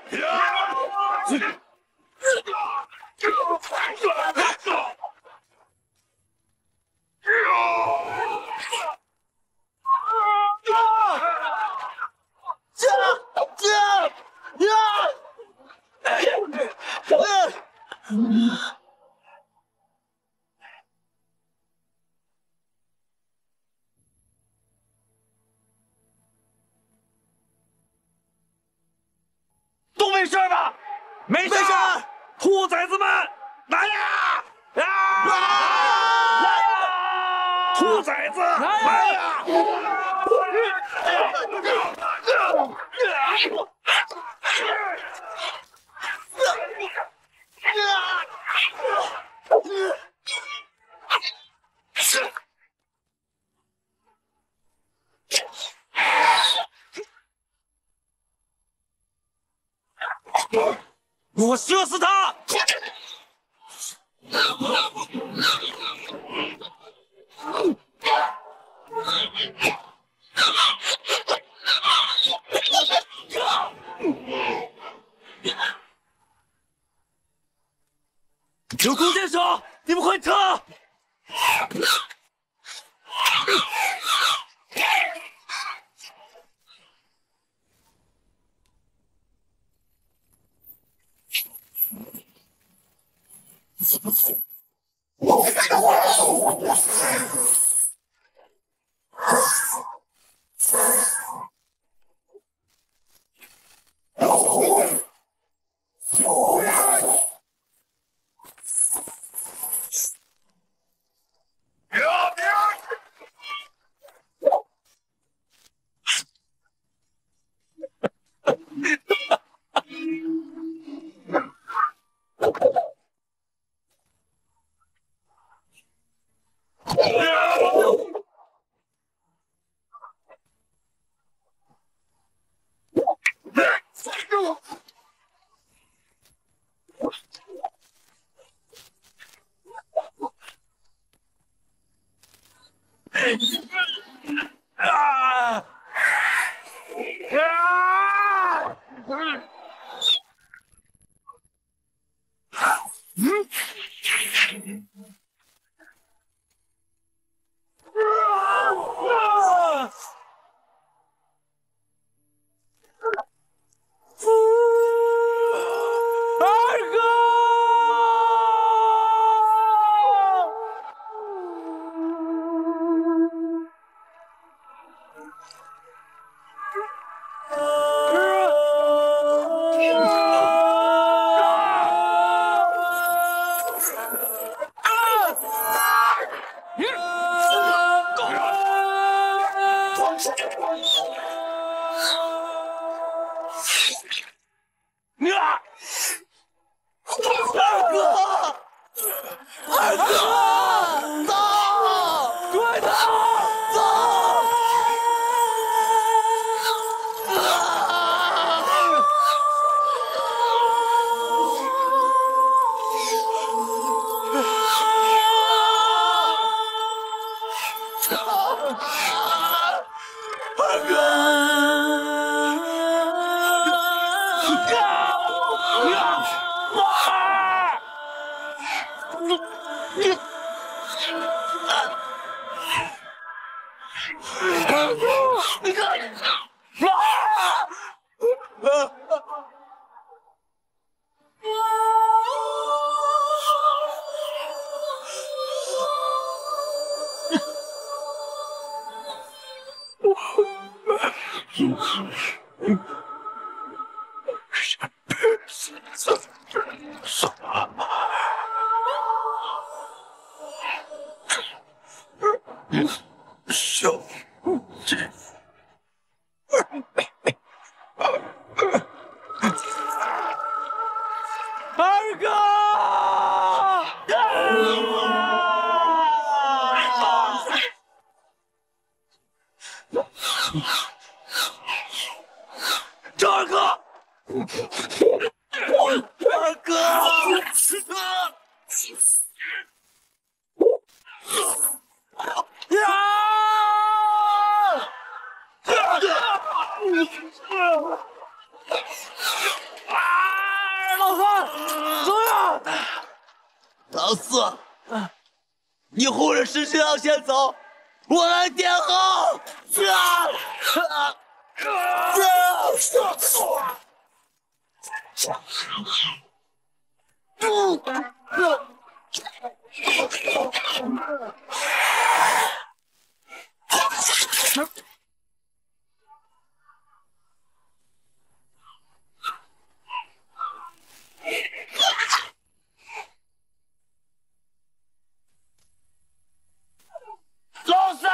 Speaker 7: 都没事吧？没事。兔崽子们，来呀！来呀！兔崽子，来呀！我射死他！有弓箭手，你们快撤！
Speaker 4: 二哥！二哥，走！快走！走！二哥！小姐，二哥！赵二哥！二哥！老三，怎么样？老四，你护着石七郎先走，我来殿后。老三！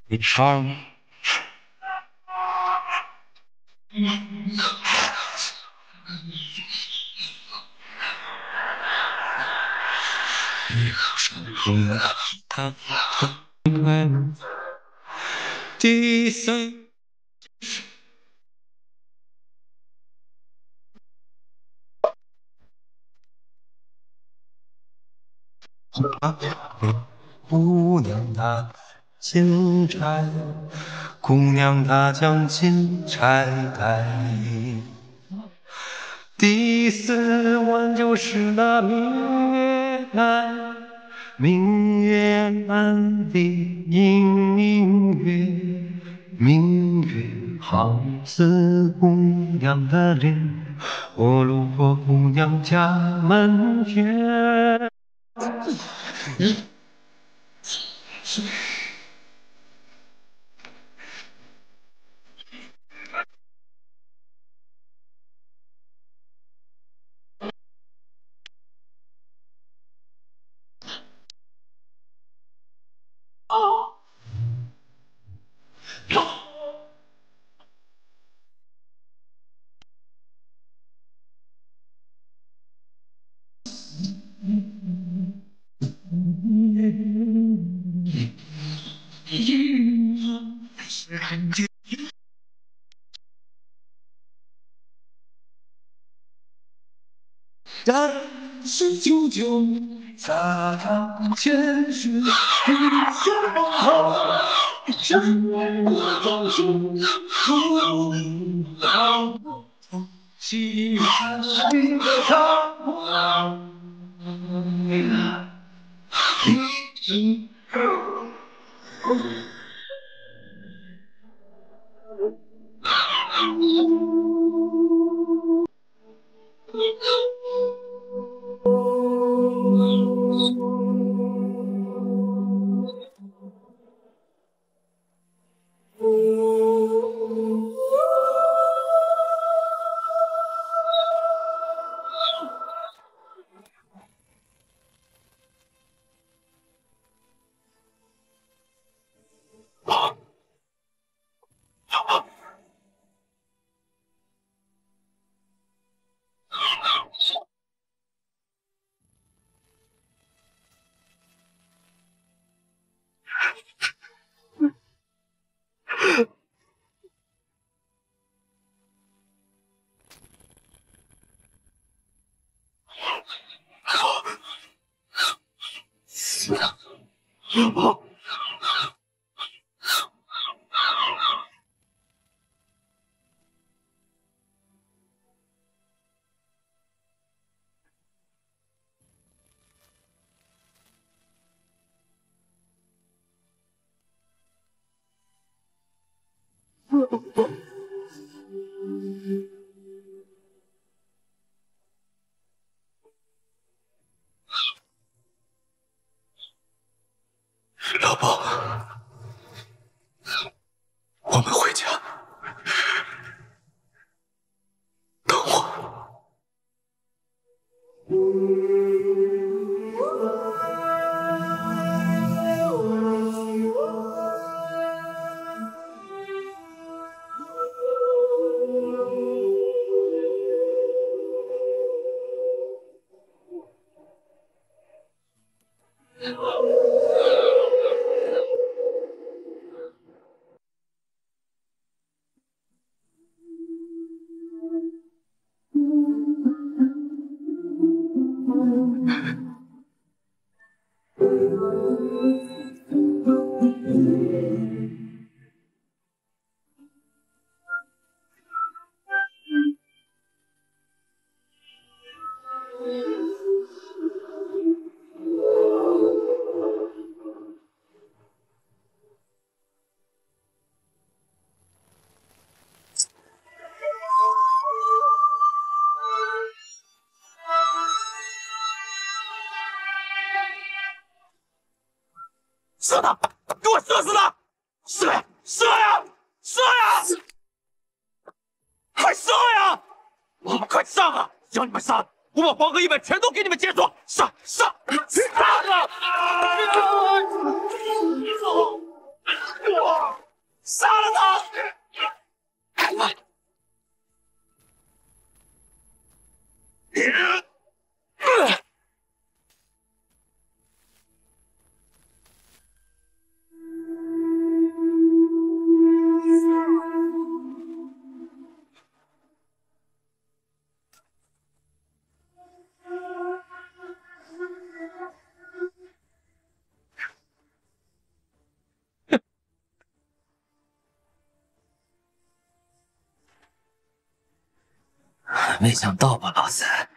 Speaker 16: 一场。他第三。姑娘她金钗，姑娘她将金钗戴。第四弯就是那明月来，明月暗里隐约，明月好似姑娘的脸。我路过姑娘家门前。是久久，沙场前世一身好，真我装出不老，喜欢你的他。
Speaker 4: 老婆，我们回家，等我。
Speaker 16: 射他！给我射死他！射呀！射呀！射呀！快射呀！你们快上啊！只要你们上，我把黄河以北全都给你们解锁！上！上啊！杀了他！
Speaker 1: 没想到吧，老三？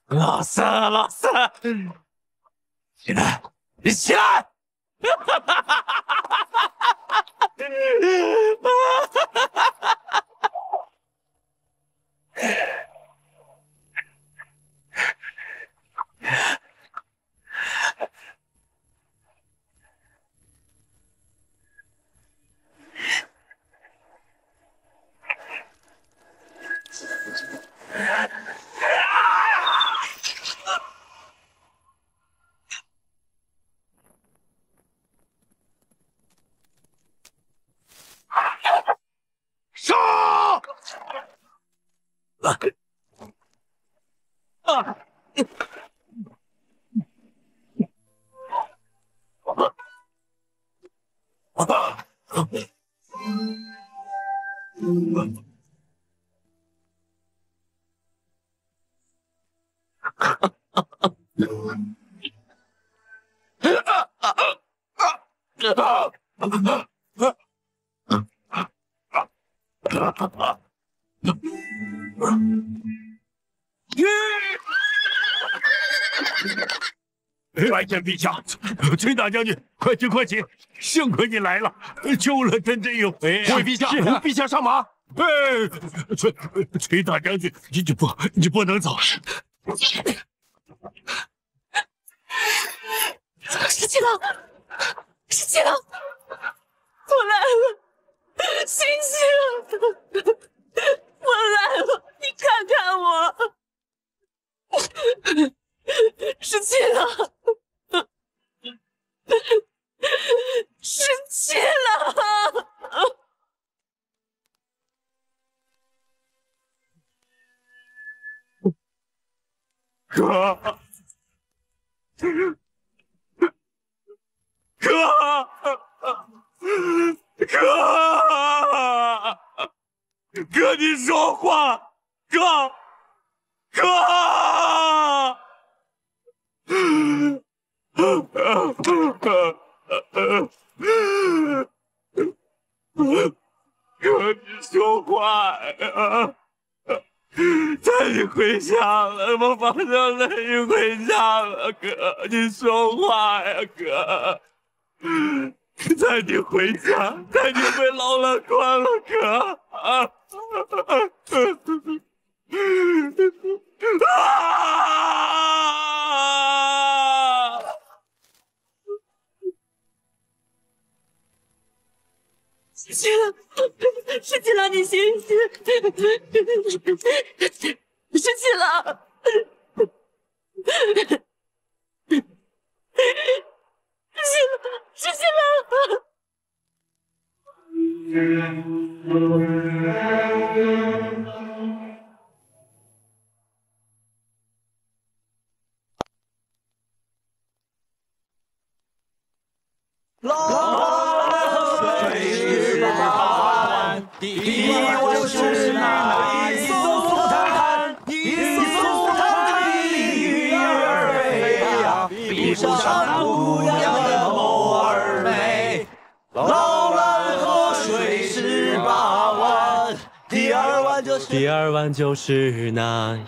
Speaker 1: 老
Speaker 5: 老三，老三，起来，你起来！上！拜见陛下，崔大将军，快请快请，幸亏你来了，救了朕这一回。
Speaker 12: 回陛下，陛下上马。
Speaker 5: 崔大将军，你不能走。
Speaker 3: 十七郎，十七郎，我来了，星星，我来了，你看看我，十七郎。十七郎，
Speaker 5: 哥，哥，你说话，哥。哥，你说话呀！带你回家了，我马上带你回家了，哥，你说话呀，哥！带你回家，带你回老了关了，哥！
Speaker 3: 十七郎，十七郎，你醒醒！十七郎，十七郎。
Speaker 16: 水十八弯，第一弯是那一艘滩，一艘滩里鱼儿飞呀，比不上姑娘的眸儿美。老兰河水十八弯，第二弯就是那。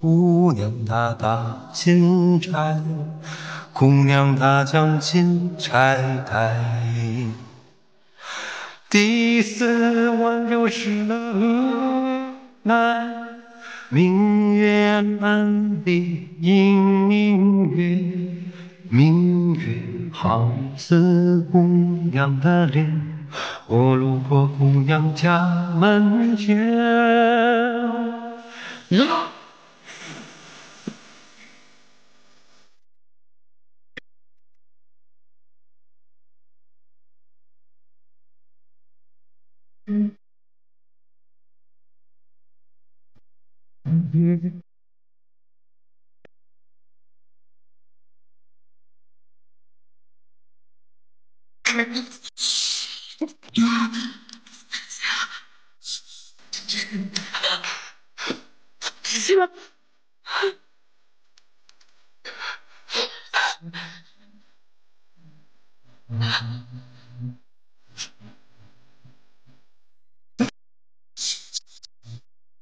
Speaker 17: 姑娘她打金钗，姑娘她将金钗戴。第四弯就是那河南，明月南里隐隐约，明月好似姑娘的脸，我路过姑娘家门前。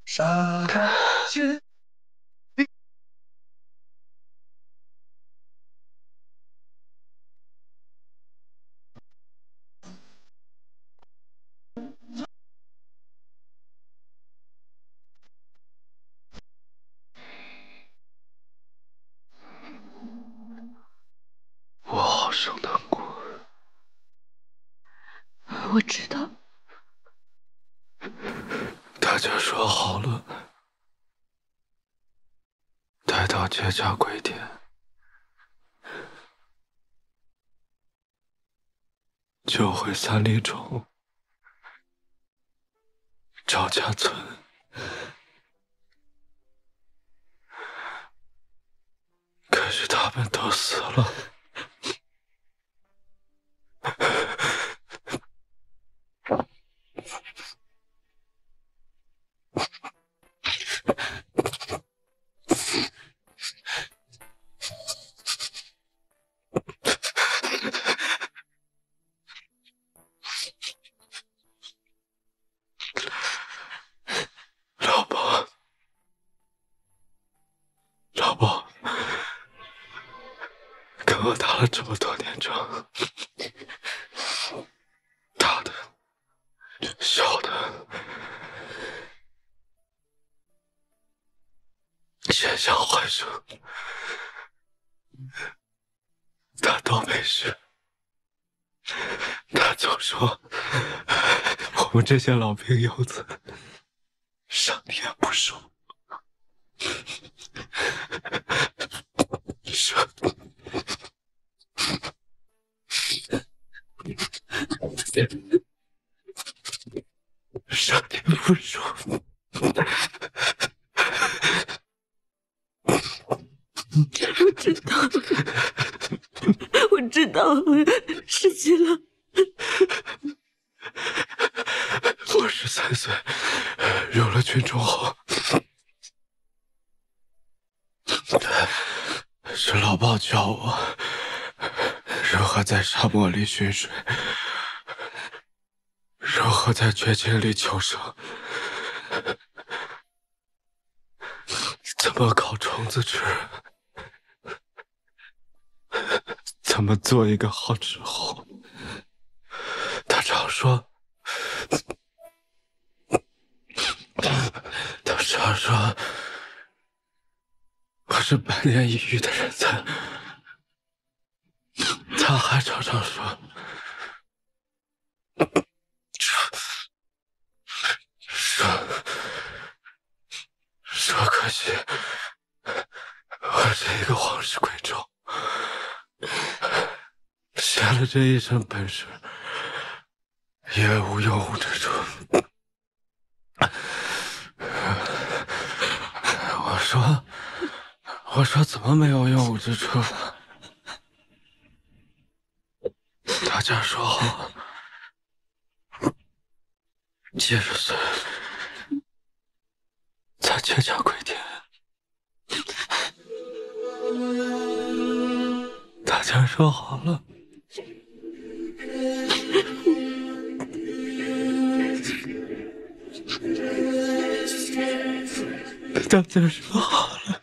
Speaker 17: 沙滩前。
Speaker 12: 我好生难过。
Speaker 3: 我知道。
Speaker 12: 大家说好了，待到结葭归田，就回三里冢赵家村。可是他们都死了。老婆，跟我打了这么多年仗，大的、小的，险象环生，他都没事。他总说我们这些老兵游子，上天不收。上天不收。
Speaker 3: 我知道，我知道，十七郎。
Speaker 12: 我13岁入了军中后，是老鸨教我如何在沙漠里寻水，如何在绝境里求生，怎么烤虫子吃，怎么做一个好纸猴。他常说，我是百年一遇的人才。他还常常说，可惜我是一个皇室贵胄，学了这一身本事，也无用武之处。我说怎么没有用武之处？大家说好，70岁才结葭归田。大家说好了。大家说好了。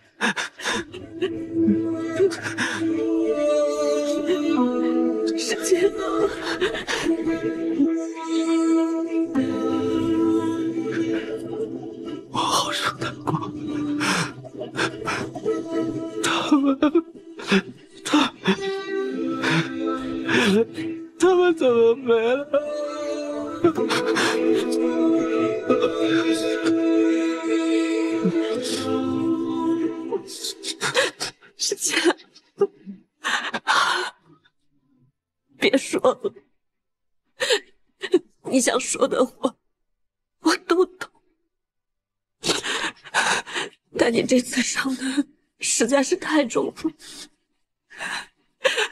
Speaker 3: 十七郎，
Speaker 12: 我好生难过。他们。
Speaker 4: 他们怎么没了？
Speaker 3: 世界，别说了，你想说的话我都懂，但你这次伤的实在是太重了。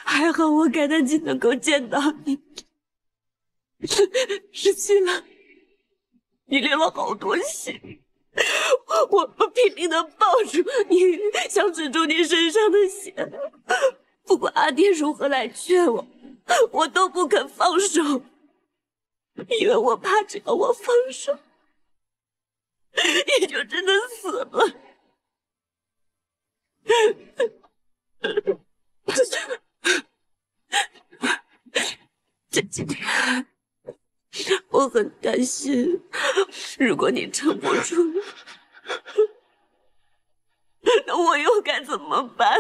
Speaker 3: 还好我赶得及能够见到你。17郎，你流了好多血，我拼命的抱住你，想止住你身上的血。不管阿爹如何来劝我，我都不肯放手，因为我怕只要我放手，你就真的死了。这几天我很担心，如果你撑不住，那我又该怎么办？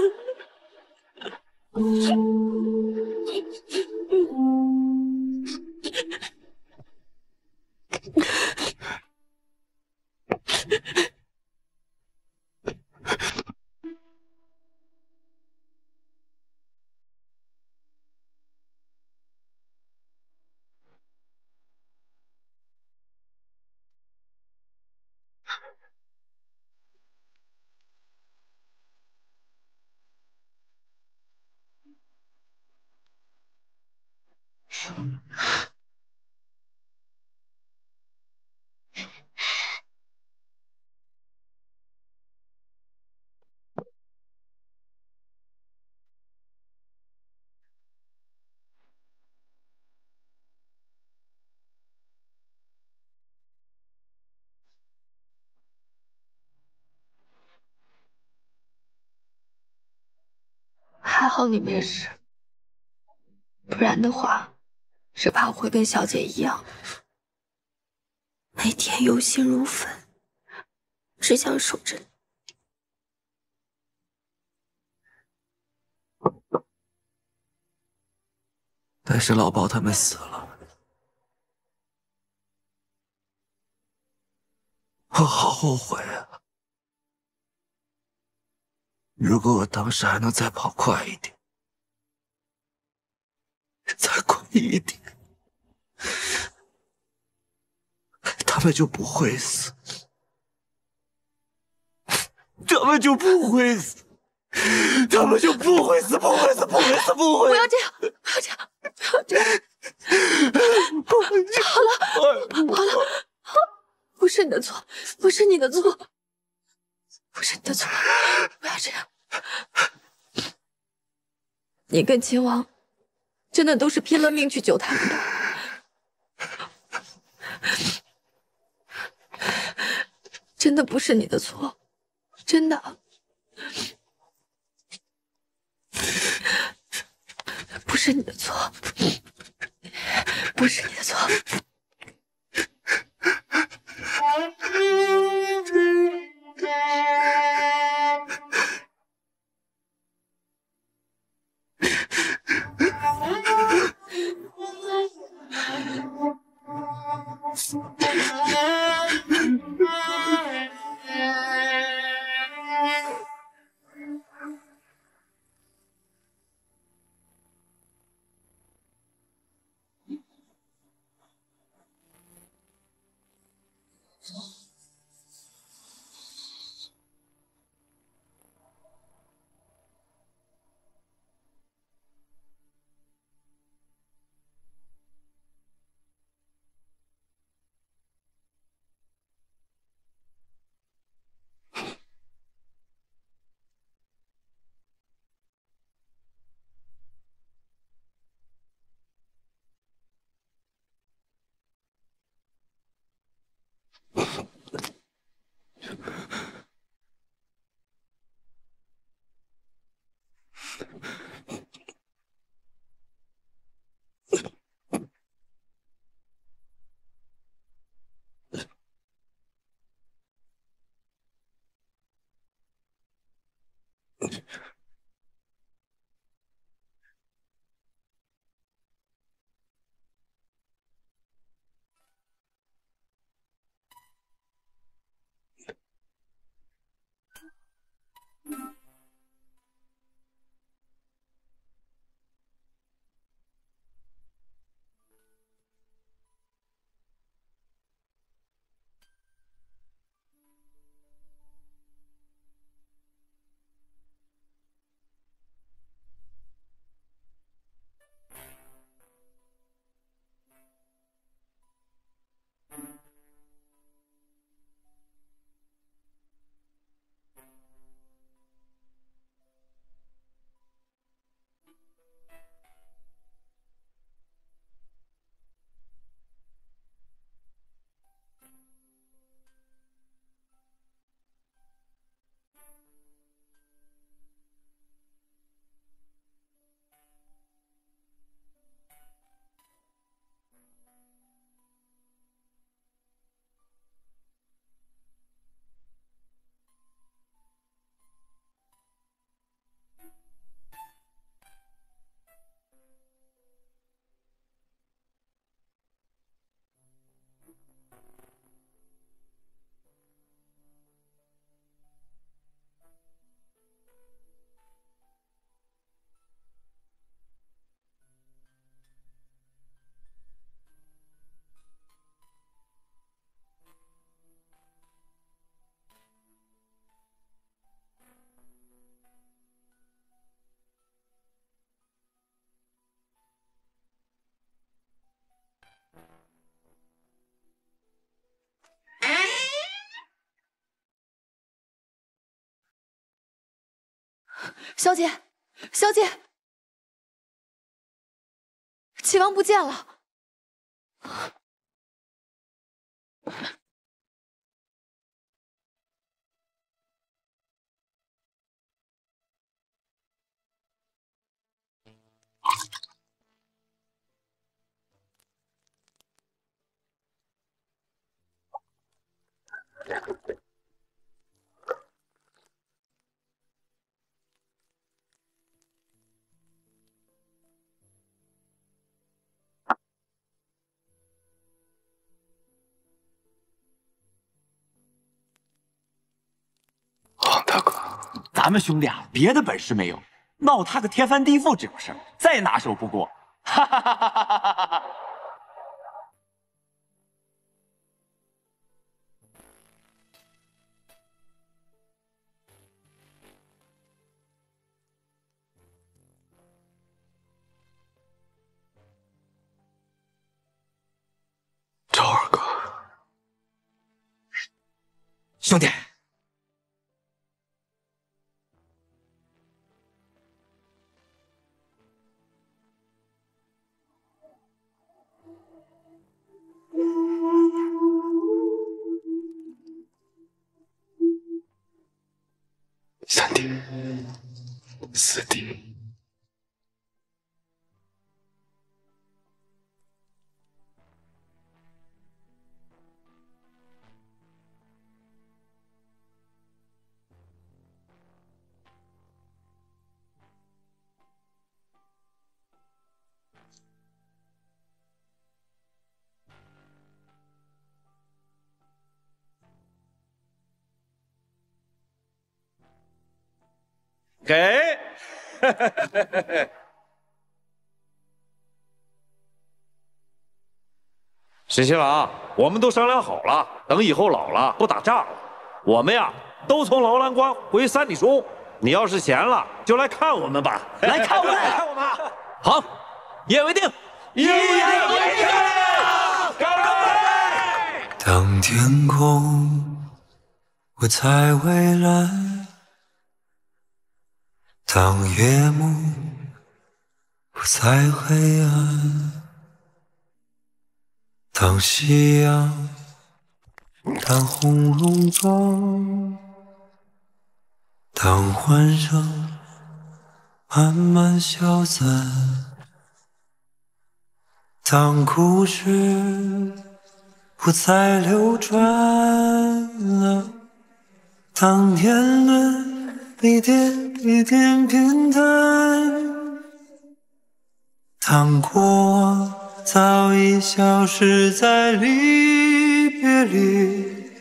Speaker 3: 还好你没事，不然的话，只怕我会跟小姐一样，每天忧心如焚，只想守着你。
Speaker 15: 但是老鸨他们死了，我好后悔啊！如果我当时还能再跑快一点，再快一点，他们就不会死，他们就不会死，他们就不会死，不会死，不会死，不会！
Speaker 3: 不要这样，不要这样，不要这样！好了，好了，不是你的错，不是你的错，不是你的错，不要这样。你跟秦王真的都是拼了命去救他们的，真的不是你的错，真的。不是你的错，不是你的错。
Speaker 13: 小姐，小姐，齐王不见了。
Speaker 18: 王大哥，咱们兄弟啊，别的本事没有，闹他个天翻地覆这种事儿，再拿手不过。哈哈哈哈哈哈哈！
Speaker 1: 赵二哥，兄弟。三弟，四弟，
Speaker 14: 给。沈新郎，我们都商量好了，等以后老了不打仗了，我们呀都从劳兰关回三里松。你要是闲了，就来看我们吧。
Speaker 18: 来看我们，
Speaker 14: 来看我们。
Speaker 10: 好，一言为定。
Speaker 14: 一言为定。干杯！
Speaker 16: 当天空不再蔚蓝，当夜幕不再黑暗，当夕阳淡红戎装，当欢声慢慢消散，当故事不再流转了，当年轮一点一点变淡，当过往早已消失在离别里，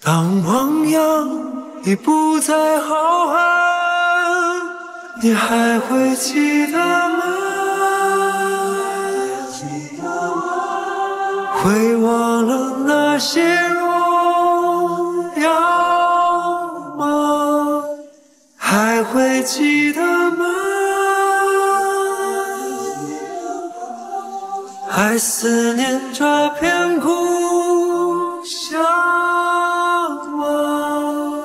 Speaker 16: 当汪洋已不再浩瀚，你还会记得吗？会忘了那些荣耀吗？还会记得吗？还思念这片故乡吗？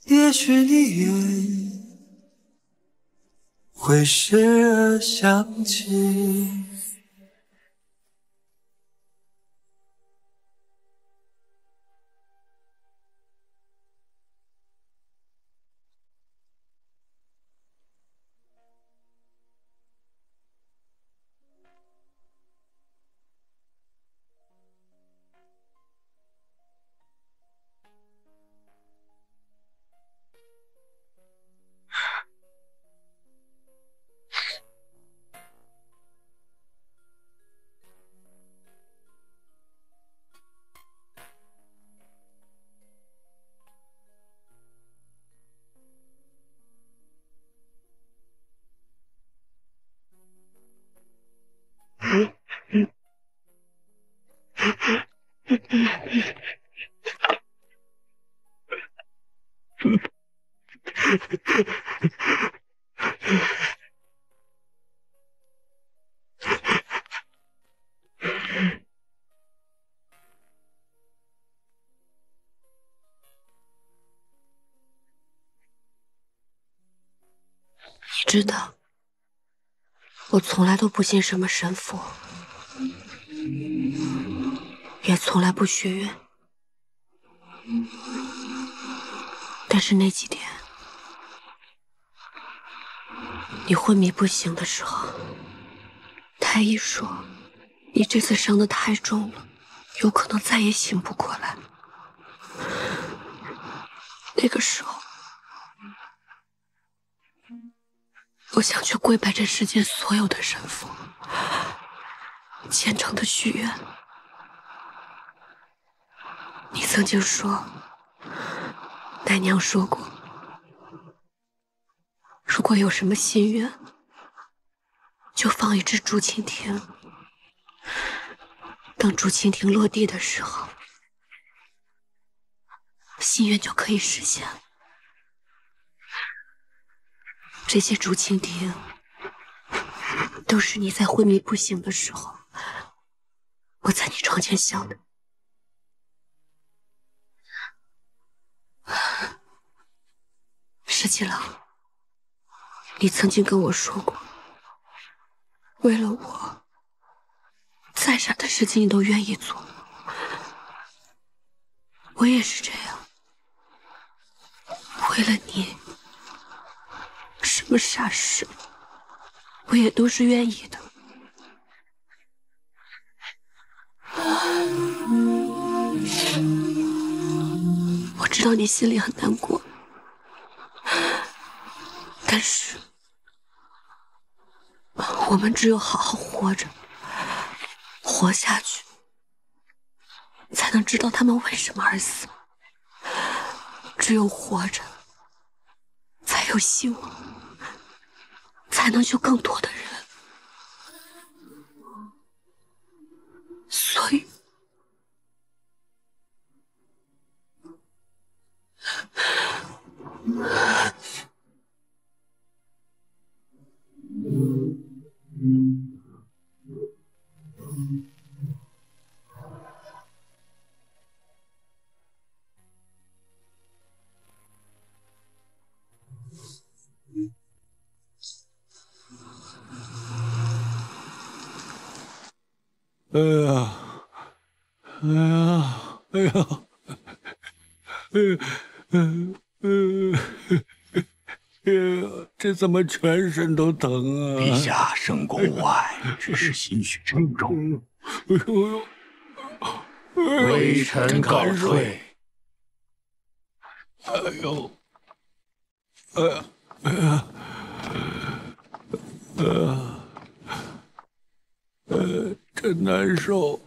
Speaker 16: 也许你也会时而想起。
Speaker 3: 知道，我从来都不信什么神佛，也从来不许愿。但是那几天，你昏迷不醒的时候，太医说你这次伤得太重了，有可能再也醒不过来。那个时候，我想去跪拜这世间所有的神佛，虔诚的许愿。你曾经说，奶娘说过，如果有什么心愿，就放一只竹蜻蜓，等竹蜻蜓落地的时候，心愿就可以实现了。这些竹蜻蜓都是你在昏迷不醒的时候，我在你床前想的。石七郎，你曾经跟我说过，为了我，再傻的事情你都愿意做。我也是这样，为了你，什么傻事，我也都是愿意的。我知道你心里很难过，但是我们只有好好活着，活下去，才能知道他们为什么而死。只有活着，才有希望，才能救更多的人。所以，
Speaker 4: 哎呀，哎呀，哎呀，这怎么全身都疼啊？
Speaker 5: 陛下圣功无碍，只是心绪沉重。微臣告退。
Speaker 4: 哎呦，哎呀，哎呀，真难受，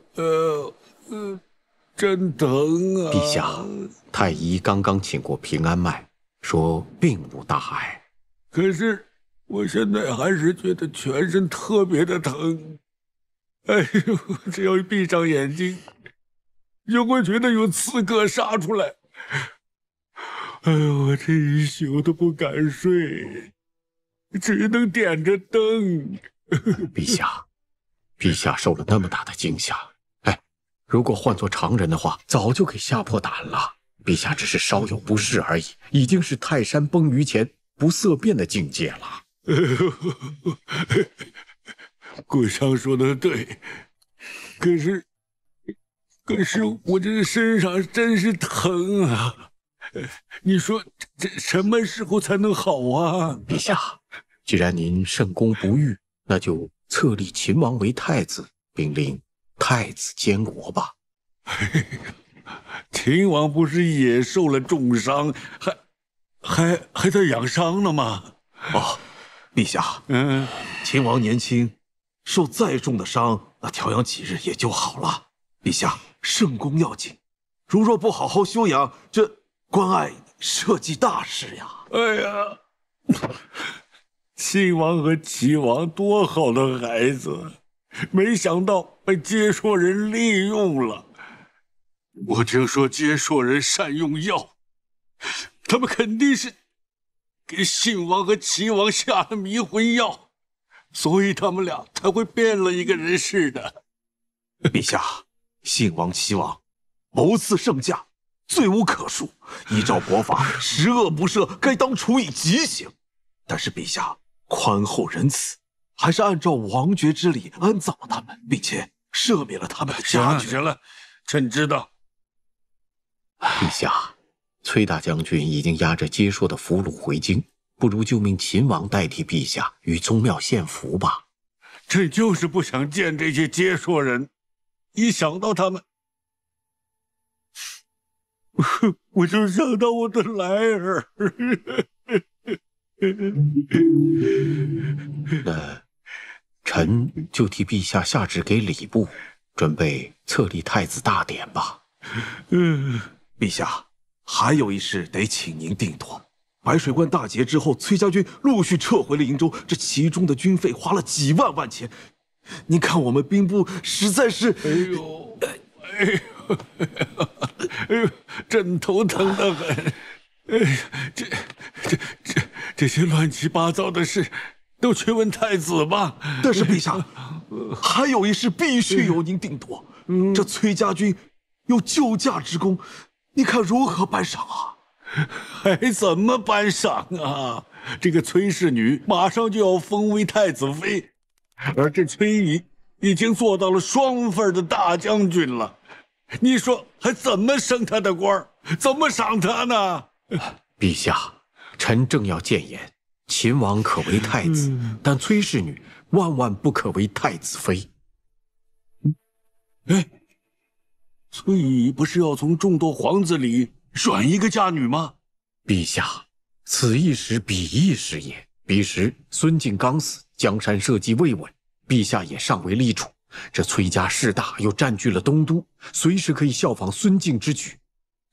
Speaker 4: 真疼啊！
Speaker 11: 陛下，太医刚刚请过平安脉，说并无大碍。
Speaker 4: 可是我现在还是觉得全身特别的疼。哎呦，只要一闭上眼睛，就会觉得有刺客杀出来。哎呦，我这一宿都不敢睡，只能点着灯。
Speaker 11: 陛下，陛下受了那么大的惊吓，哎，如果换做常人的话，早就给吓破胆了。陛下只是稍有不适而已，已经是泰山崩于前不色变的境界了。
Speaker 4: 顾商说的对，可是我这身上真是疼啊！你说这什么时候才能好啊？
Speaker 11: 陛下，既然您圣功不愈，那就册立秦王为太子，并令太子监国吧。
Speaker 4: 秦王不是也受了重伤，还在养伤呢吗？
Speaker 12: 哦，陛下，秦王年轻，受再重的伤，那调养几日也就好了。陛下，圣功要紧，如若不好好休养，这关爱社稷大事呀。
Speaker 4: 哎呀，秦王和齐王多好的孩子，没想到被接说人利用了。我听说接说人善用药，他们肯定是给信王和齐王下了迷魂药，所以他们俩才会变了一个人似的。
Speaker 12: 陛下，信王、齐王谋刺圣驾，罪无可恕，依照国法，十恶不赦，该当处以极刑。但是陛下，
Speaker 4: 宽厚仁慈，还是按照王爵之礼安葬了他们，并且赦免了他们的家眷。
Speaker 5: 行了，朕知道。
Speaker 11: 陛下，崔大将军已经押着接说的俘虏回京，不如就命秦王代替陛下与宗庙献俘吧。
Speaker 5: 朕就是不想见这些接说人，一想到他们，我就想到我的来儿。
Speaker 11: 臣就替陛下下旨给礼部，准备册立太子大典吧。
Speaker 4: 陛下，还有一事得请您定夺。白水关大捷之后，崔家军陆续撤回了瀛州，这其中的军费花了几万万钱。您看我们兵部实在是……
Speaker 5: 哎呦，朕头疼得很。这些乱七八糟的事，都去问太子吧。
Speaker 4: 但是陛下，还有一事必须由您定夺。这崔家军有救驾之功，你看如何颁赏啊？
Speaker 5: 还怎么颁赏啊？这个崔氏女马上就要封为太子妃，而这崔乙已经做到了双份的大将军了。你说还怎么升他的官，怎么赏他呢？
Speaker 11: 陛下，臣正要谏言，秦王可为太子，但崔氏女万万不可为太子妃。
Speaker 5: 哎，崔乙不是要从众多皇子里选一个嫁女吗？
Speaker 11: 陛下，此一时彼一时也。彼时孙敬刚死，江山社稷未稳，陛下也尚未立储。这崔家势大，又占据了东都，随时可以效仿孙敬之举，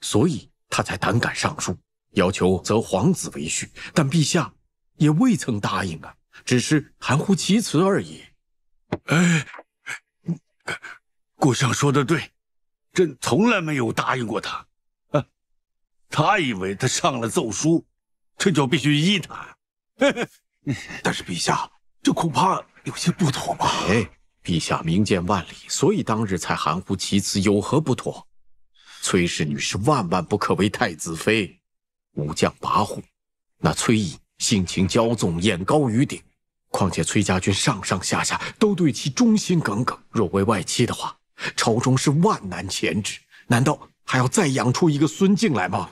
Speaker 11: 所以他才胆敢上书，要求择皇子为婿。但陛下也未曾答应啊，只是含糊其辞而已。
Speaker 5: 哎，顾相说的对，朕从来没有答应过他。他以为他上了奏书，这就必须依他。
Speaker 4: 但是陛下，这恐怕有些不妥吧？
Speaker 11: 哎，陛下明鉴万里，所以当日才含糊其辞，有何不妥？崔氏女是万万不可为太子妃，武将跋扈，那崔乙性情骄纵，眼高于顶。况且崔家军上上下下都对其忠心耿耿，若为外戚的话，朝中是万难钳制。难道还要再养出一个孙敬来吗？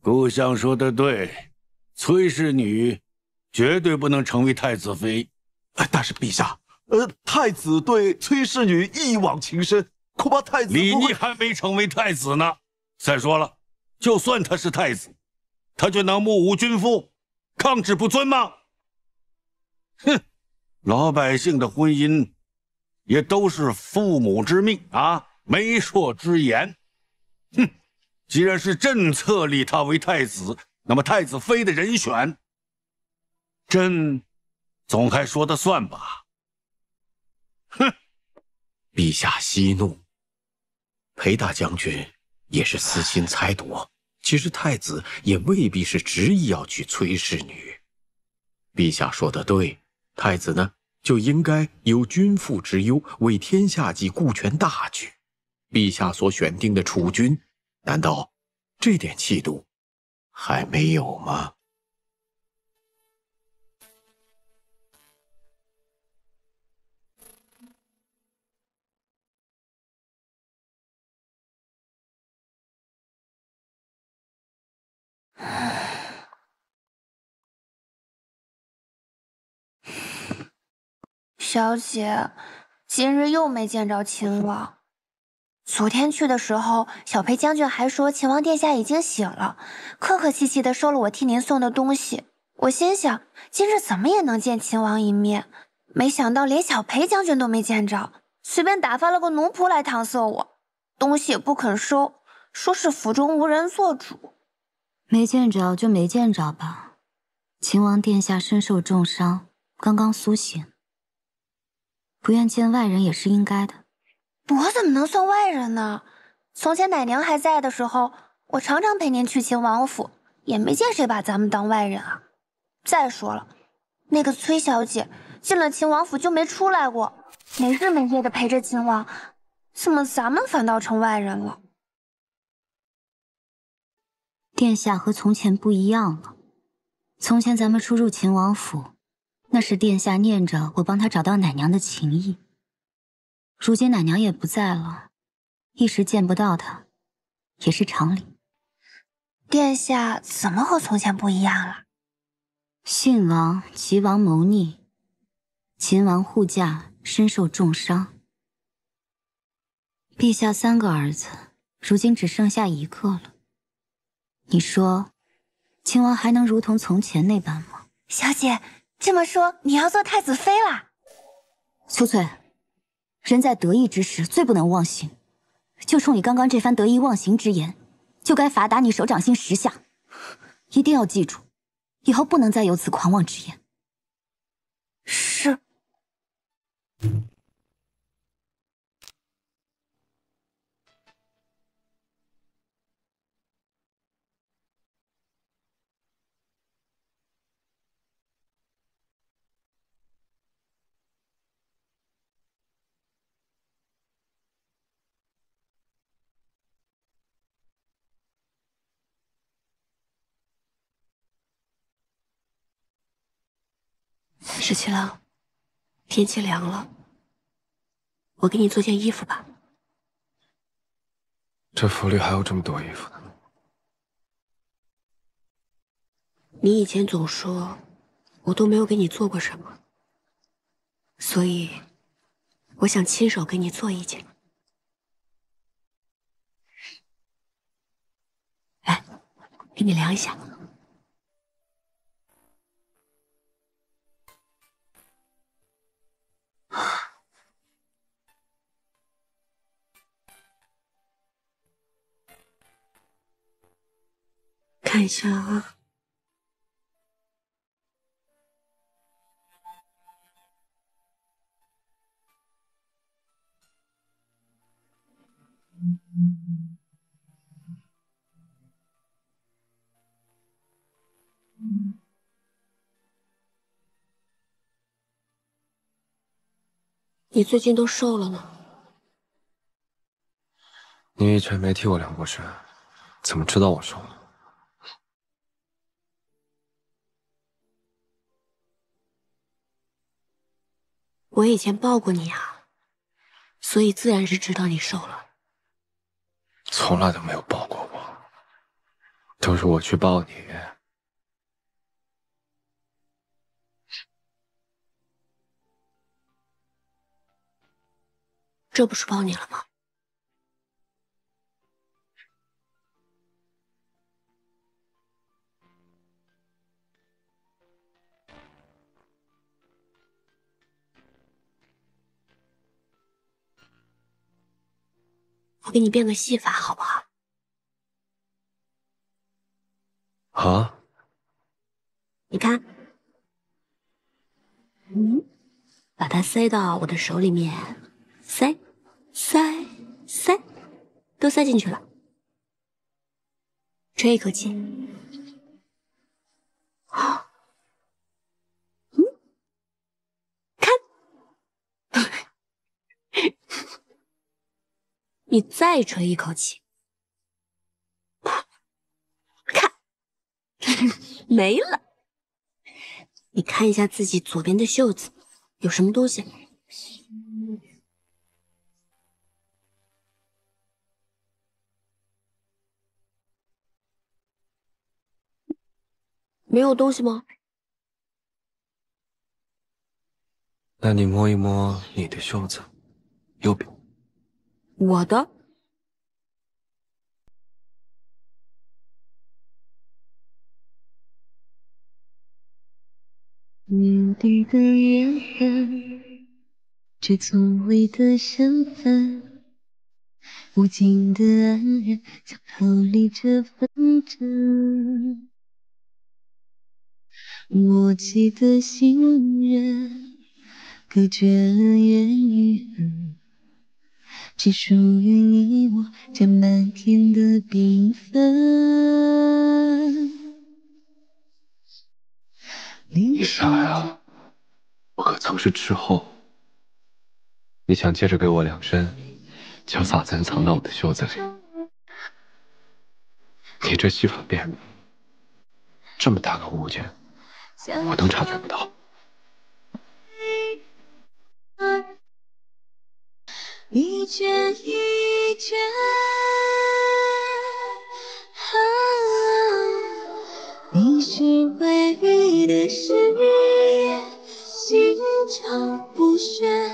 Speaker 5: 顾相说的对，崔氏女绝对不能成为太子妃。
Speaker 4: 但是陛下，太子对崔氏女一往情深，恐怕太子
Speaker 5: 李逆还没成为太子呢。再说了，就算他是太子，他就能目无君父，抗旨不遵吗？哼，老百姓的婚姻也都是父母之命啊，媒妁之言。哼，既然是朕册立他为太子，那么太子妃的人选，朕总还说得算吧？哼，
Speaker 11: 陛下息怒。裴大将军也是私心猜度，其实太子也未必是执意要娶崔氏女。陛下说得对，太子呢就应该有君父之忧，为天下计，顾全大局。陛下所选定的储君，难道这点气度还没有吗？
Speaker 2: 小姐，今日又没见着秦王。昨天去的时候，小裴将军还说秦王殿下已经醒了，客客气气的收了我替您送的东西。我心想，今日怎么也能见秦王一面，没想到连小裴将军都没见着，随便打发了个奴仆来搪塞我，东西也不肯收，说是府中无人做主。
Speaker 9: 没见着就没见着吧，秦王殿下身受重伤，刚刚苏醒，不愿见外人也是应该的。
Speaker 2: 我怎么能算外人呢？从前奶娘还在的时候，我常常陪您去秦王府，也没见谁把咱们当外人啊。再说了，那个崔小姐进了秦王府就没出来过，没日没夜的陪着秦王，怎么咱们反倒成外人了？
Speaker 9: 殿下和从前不一样了，从前咱们出入秦王府，那是殿下念着我帮他找到奶娘的情谊。如今奶娘也不在了，一时见不到她，也是常理。
Speaker 2: 殿下怎么和从前不一样了？
Speaker 9: 信王、齐王谋逆，秦王护驾身受重伤。陛下3个儿子，如今只剩下1个了。你说，秦王还能如同从前那般吗？
Speaker 2: 小姐，这么说你要做太子妃啦？
Speaker 9: 秋翠，人在得意之时最不能忘形。就冲你刚刚这番得意忘形之言，就该罚打你手掌心10下。一定要记住，以后不能再有此狂妄之言。
Speaker 2: 是。
Speaker 3: 十七郎，天气凉了，我给你做件衣服吧。
Speaker 10: 这府里还有这么多衣服呢。
Speaker 3: 你以前总说我都没有给你做过什么，所以我想亲手给你做一件。来，给你量一下。看一下啊。你最近都瘦了呢。
Speaker 10: 你以前没替我量过身，怎么知道我瘦了？
Speaker 3: 我以前抱过你啊，所以自然是知道你瘦了。
Speaker 10: 从来都没有抱过我，都是我去抱你。
Speaker 3: 这不是抱你了吗？我给你变个戏法，好不好？
Speaker 10: 啊？
Speaker 3: 你看，把它塞到我的手里面，塞，都塞进去了。吹一口气，看，你再吹一口气，看，没了。你看一下自己左边的袖子，有什么东西？没有东西吗？
Speaker 10: 那你摸一摸你的袖子，右边。
Speaker 3: 我的。
Speaker 19: 年底的恋人，却从未的身份，无尽的安然，想逃离这纷争。默契的信任，隔绝了怨与恨，只属于你我这满天的缤纷。
Speaker 10: 你傻呀！我可曾是之后？你想接着给我量身，潇洒咱藏到我的袖子里。你这戏法变，这么大个物件，我能察觉不到？
Speaker 19: 卷一卷。你是唯一的誓言，心照不宣。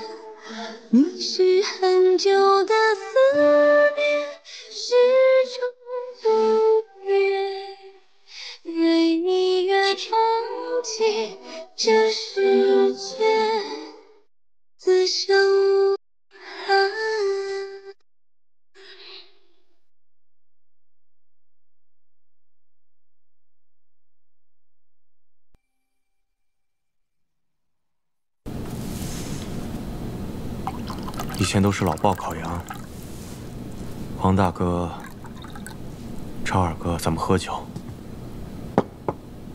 Speaker 19: 你是很久的思念，始终不变。愿你远忘记这世界的伤痕。
Speaker 10: 以前都是老鲍烤羊，黄大哥、张二哥咱们喝酒，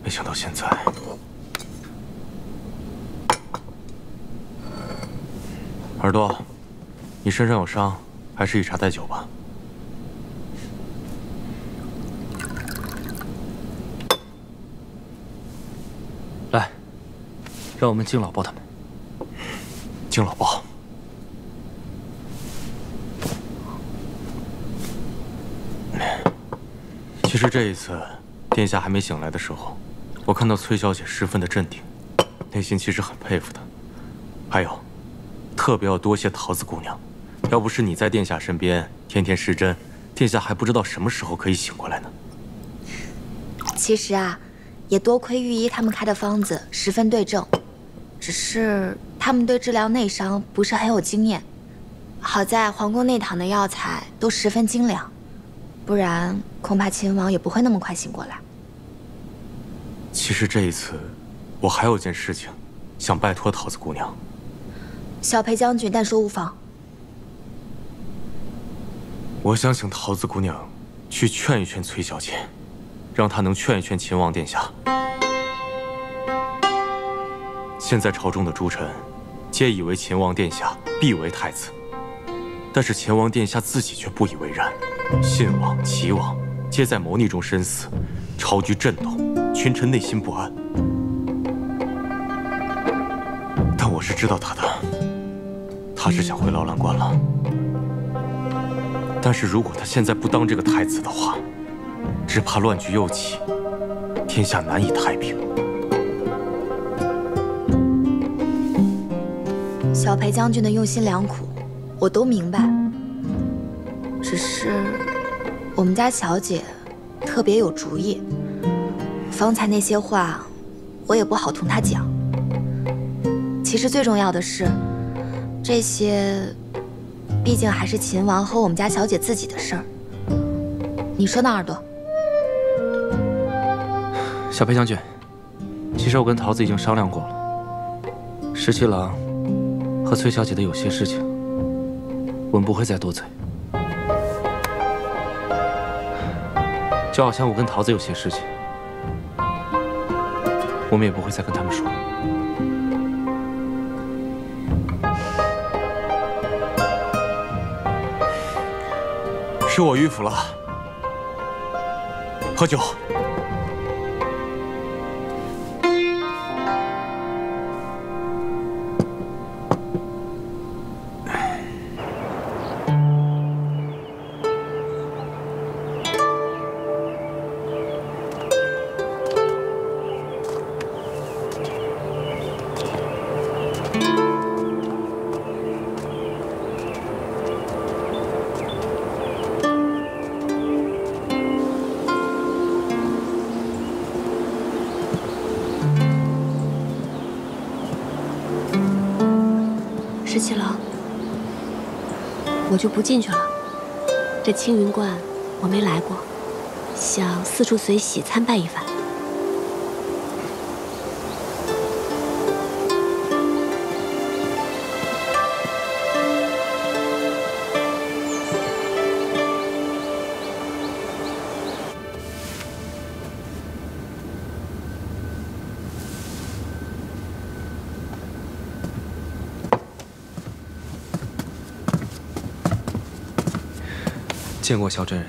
Speaker 10: 没想到现在，耳朵，你身上有伤，还是以茶代酒吧。来，让我们敬老鲍他们。敬老鲍。 其实这一次，殿下还没醒来的时候，我看到崔小姐十分的镇定，内心其实很佩服她。还有，特别要多谢桃子姑娘，要不是你在殿下身边天天施针，殿下还不知道什么时候可以醒过来呢。
Speaker 2: 其实啊，也多亏御医他们开的方子十分对症，只是他们对治疗内伤不是很有经验。好在皇宫内躺的药材都十分精良。 不然，恐怕秦王也不会那么快醒过来。
Speaker 10: 其实这一次，我还有件事情，想拜托桃子姑娘。
Speaker 2: 小裴将军但说无妨。
Speaker 10: 我想请桃子姑娘去劝一劝崔小姐，让她能劝一劝秦王殿下。现在朝中的诸臣，皆以为秦王殿下必为太子，但是秦王殿下自己却不以为然。 信王、齐王皆在谋逆中身死，朝局震动，群臣内心不安。但我是知道他的，他是想回劳兰关了。但是如果他现在不当这个太子的话，只怕乱局又起，天下难以太平。
Speaker 2: 小裴将军的用心良苦，我都明白。 只是我们家小姐特别有主意，方才那些话我也不好同她讲。其实最重要的是，这些毕竟还是秦王和我们家小姐自己的事儿。你说呢，耳朵？
Speaker 10: 小裴将军，其实我跟桃子已经商量过了，十七郎和崔小姐的有些事情，我们不会再多嘴。 就好像我跟桃子有些事情，我们也不会再跟他们说。是我迂腐了，喝酒。
Speaker 3: 十七郎，我就不进去了。这青云观我没来过，想四处随喜参拜一番。
Speaker 10: 见过萧真人。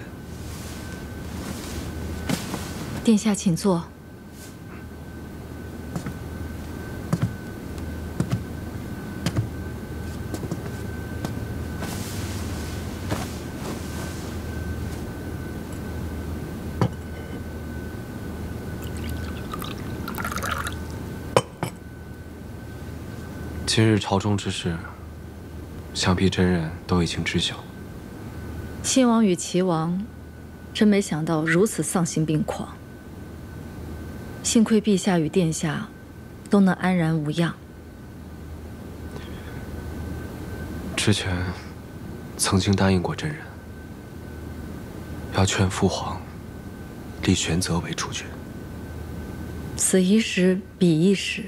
Speaker 20: 殿下请坐。
Speaker 21: 今日朝中之事，想必真人都已经知晓。
Speaker 20: 亲王与齐王，真没想到如此丧心病狂。幸亏陛下与殿下都能安然无恙。
Speaker 21: 之前曾经答应过真人，要劝父皇立玄泽为储君。
Speaker 20: 此一时，彼一时。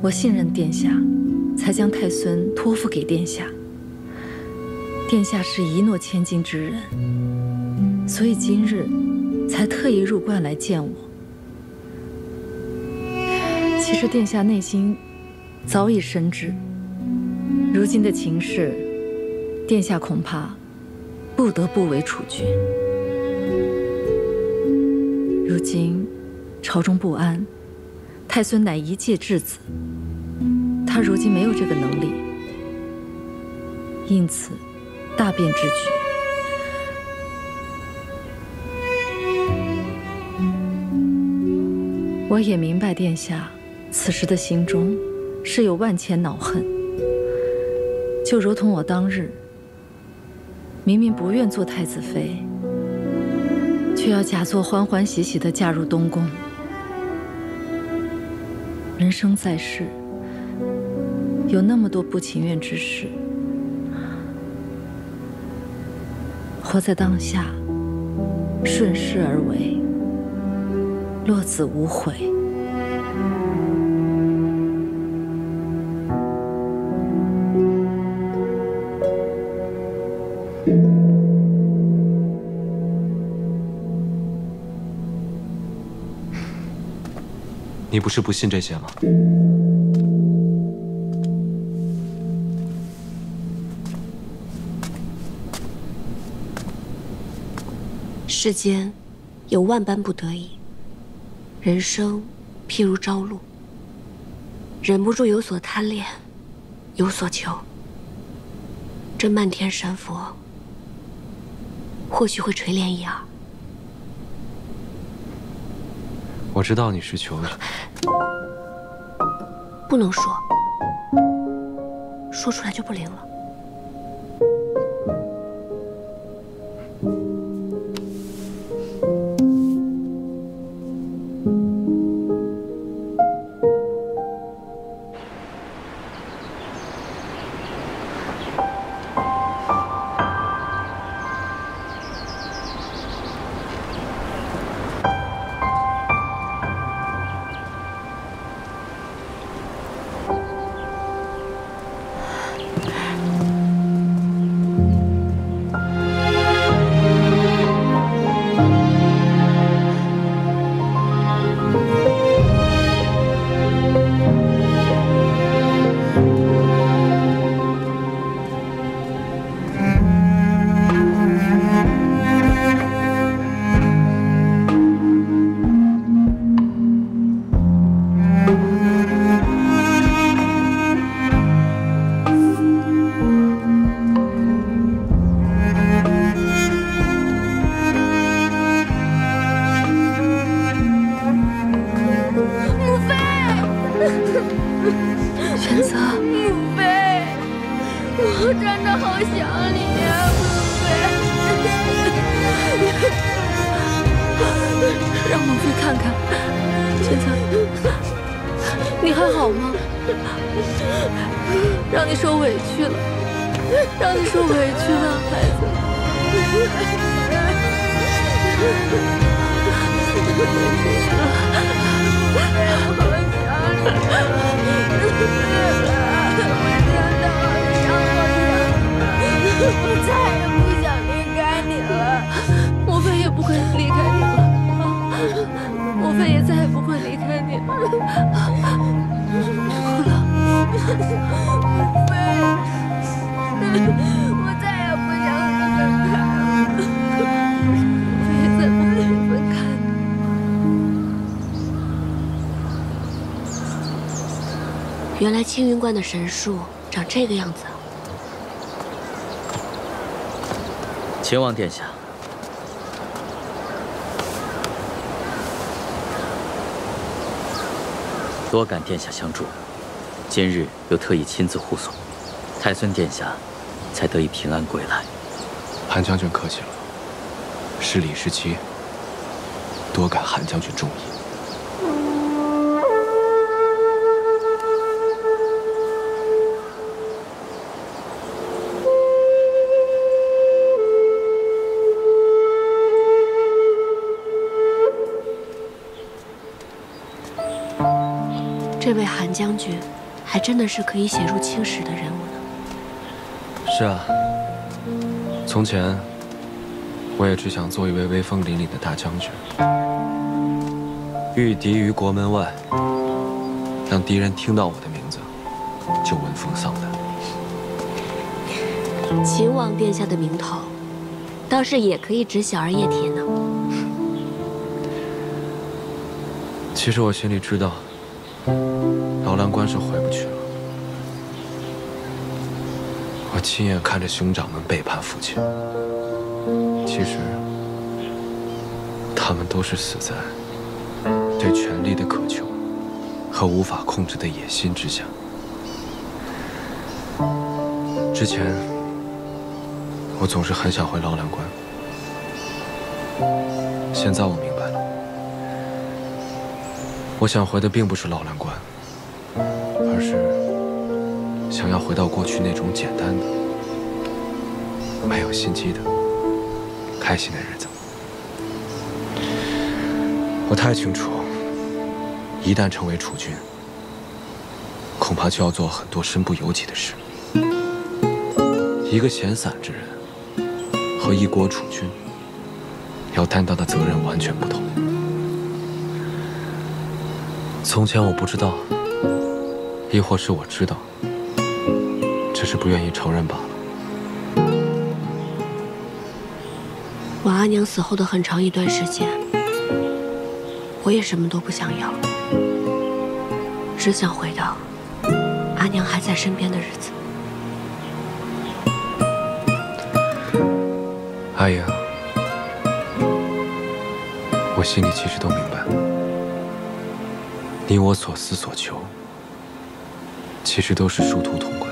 Speaker 20: 我信任殿下，才将太孙托付给殿下。殿下是一诺千金之人，所以今日才特意入关来见我。其实殿下内心早已深知，如今的情势，殿下恐怕不得不为储君。如今朝中不安，太孙乃一介质子，他如今没有这个能力，因此大变之举。我也明白殿下此时的心中是有万千恼恨，就如同我当日明明不愿做太子妃，却要假作欢欢喜喜地嫁入东宫。人生在世，有那么多不情愿之事，活在当下，顺势而为，落子无悔。
Speaker 21: 你不是不信这些吗？
Speaker 3: 世间有万般不得已，人生譬如朝露，忍不住有所贪恋，有所求。这漫天神佛，或许会垂怜一二。
Speaker 21: 我知道你是求着，
Speaker 3: 不能说，说出来就不灵了。
Speaker 2: 玄泽，母妃，我真的好想你呀，母妃。
Speaker 20: 让母妃看看，玄泽，你还好吗？让你受委屈了，让你受委屈了，孩子。
Speaker 2: 我再也不想离开你了，
Speaker 20: 母妃也不会离开你了，母妃也再也不会离开你了。
Speaker 2: 母妃，我再也不想和你分开了，
Speaker 20: 母妃也再不会分开了。
Speaker 3: 原来青云观的神树长这个样子啊！
Speaker 22: 秦王殿下，多感殿下相助，今日又特意亲自护送，太孙殿下才得以平安归来。
Speaker 21: 韩将军客气了，是礼是期，多感韩将军重义。
Speaker 3: 这位韩将军，还真的是可以写入青史的人物呢。
Speaker 21: 是啊，从前我也只想做一位威风凛凛的大将军，御敌于国门外，让敌人听到我的名字就闻风丧胆。
Speaker 3: 秦王殿下的名头，倒是也可以指小儿叶帖呢。
Speaker 21: 其实我心里知道，劳兰关是回不去了。我亲眼看着兄长们背叛父亲，其实他们都是死在对权力的渴求和无法控制的野心之下。之前我总是很想回劳兰关，现在我明白了，我想回的并不是劳兰关，而是想要回到过去那种简单的、没有心机的、开心的日子。我太清楚，一旦成为储君，恐怕就要做很多身不由己的事。一个闲散之人和一国储君要担当的责任完全不同。从前我不知道，亦或是我知道，只是不愿意承认罢了。
Speaker 3: 我阿娘死后的很长一段时间，我也什么都不想要，只想回到阿娘还在身边的日子。
Speaker 21: 阿英，我心里其实都明白，你我所思所求，其实都是殊途同归。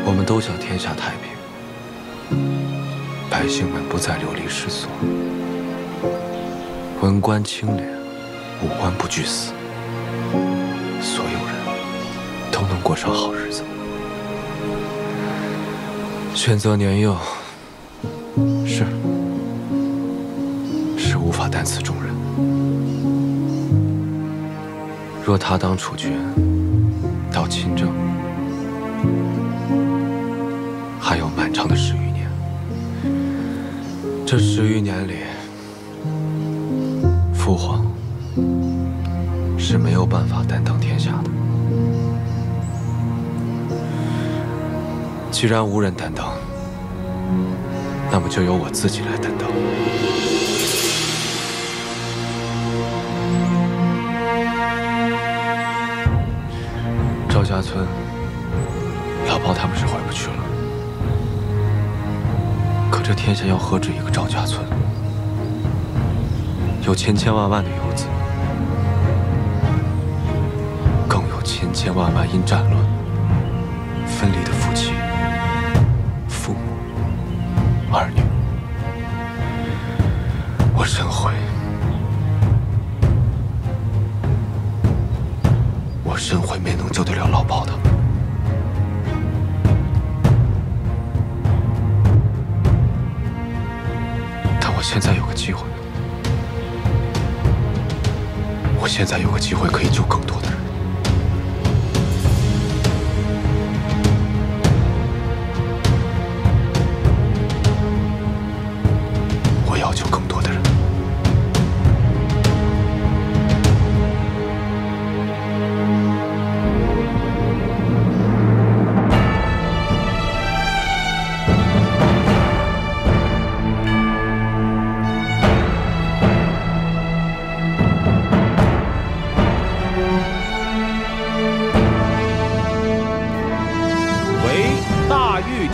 Speaker 21: 我们都想天下太平，百姓们不再流离失所，文官清廉，武官不惧死，所有人都能过上好日子。选择年幼，是无法担此重任。若他当储君，到亲政，还有漫长的10余年。这10余年里，父皇是没有办法担当天下的。既然无人担当，那么就由我自己来担当。赵家村，老包他们是回不去了。可这天下要何止一个赵家村？有千千万万的游子，更有千千万万因战乱分离的夫妻、父母、儿女。我深悔，我深悔没能救得了老包他们。但我现在有个机会，我现在有个机会可以救更多的人。我要救更多的人。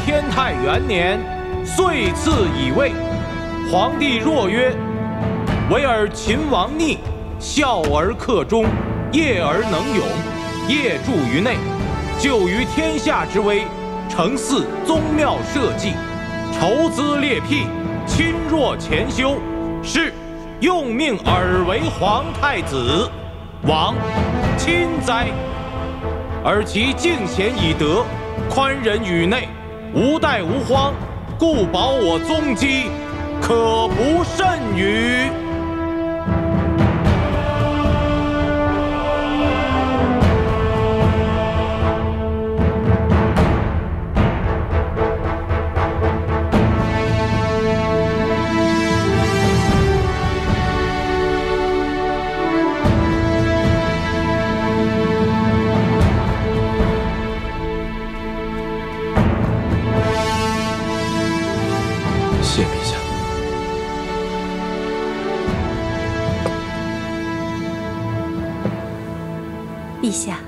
Speaker 6: 天泰元年，岁次乙未，皇帝若曰：“唯尔秦王逆，孝而克忠，业而能勇，业住于内，就于天下之危，承祀宗庙社稷，筹资列辟，亲弱前修，是用命尔为皇太子，王亲哉！而其敬贤以德，宽仁于内，无怠无荒，故保我宗基，可不甚与？
Speaker 21: 谢陛下。
Speaker 9: 陛下，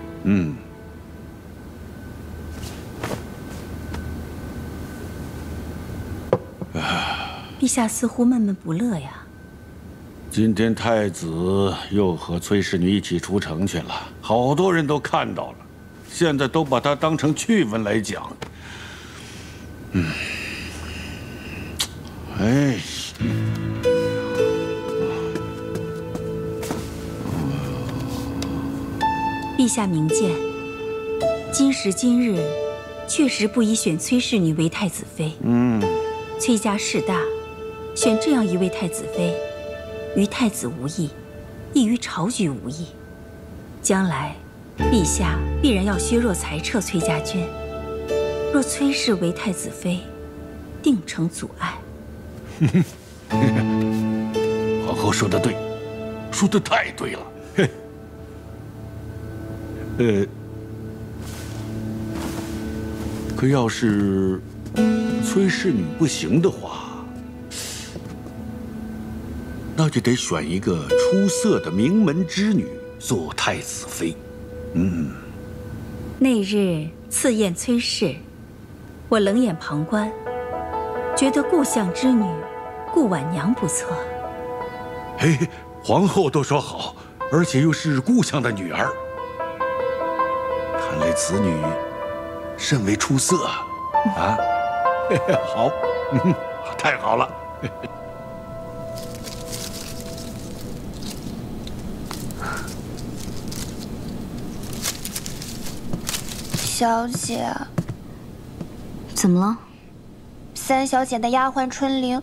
Speaker 9: 陛下似乎闷闷不乐呀。
Speaker 5: 今天太子又和崔氏女一起出城去了，好多人都看到了，现在都把它当成趣闻来讲。哎，
Speaker 9: 陛下明鉴，今时今日，确实不宜选崔氏女为太子妃。崔家势大，选这样一位太子妃，于太子无益，亦于朝局无益。将来，陛下必然要削弱裁撤崔家军，若崔氏为太子妃，定成阻碍。
Speaker 5: 皇后说得对，说得太对了。可要是崔氏女不行的话，那就得选一个出色的名门之女做太子妃。
Speaker 9: 那日赐宴崔氏，我冷眼旁观，觉得故乡之女顾婉娘不错。
Speaker 5: 嘿，皇后都说好，而且又是故乡的女儿，看来此女甚为出色啊！好，太好了。
Speaker 2: 小姐，
Speaker 9: 怎么了？
Speaker 2: 三小姐的丫鬟春玲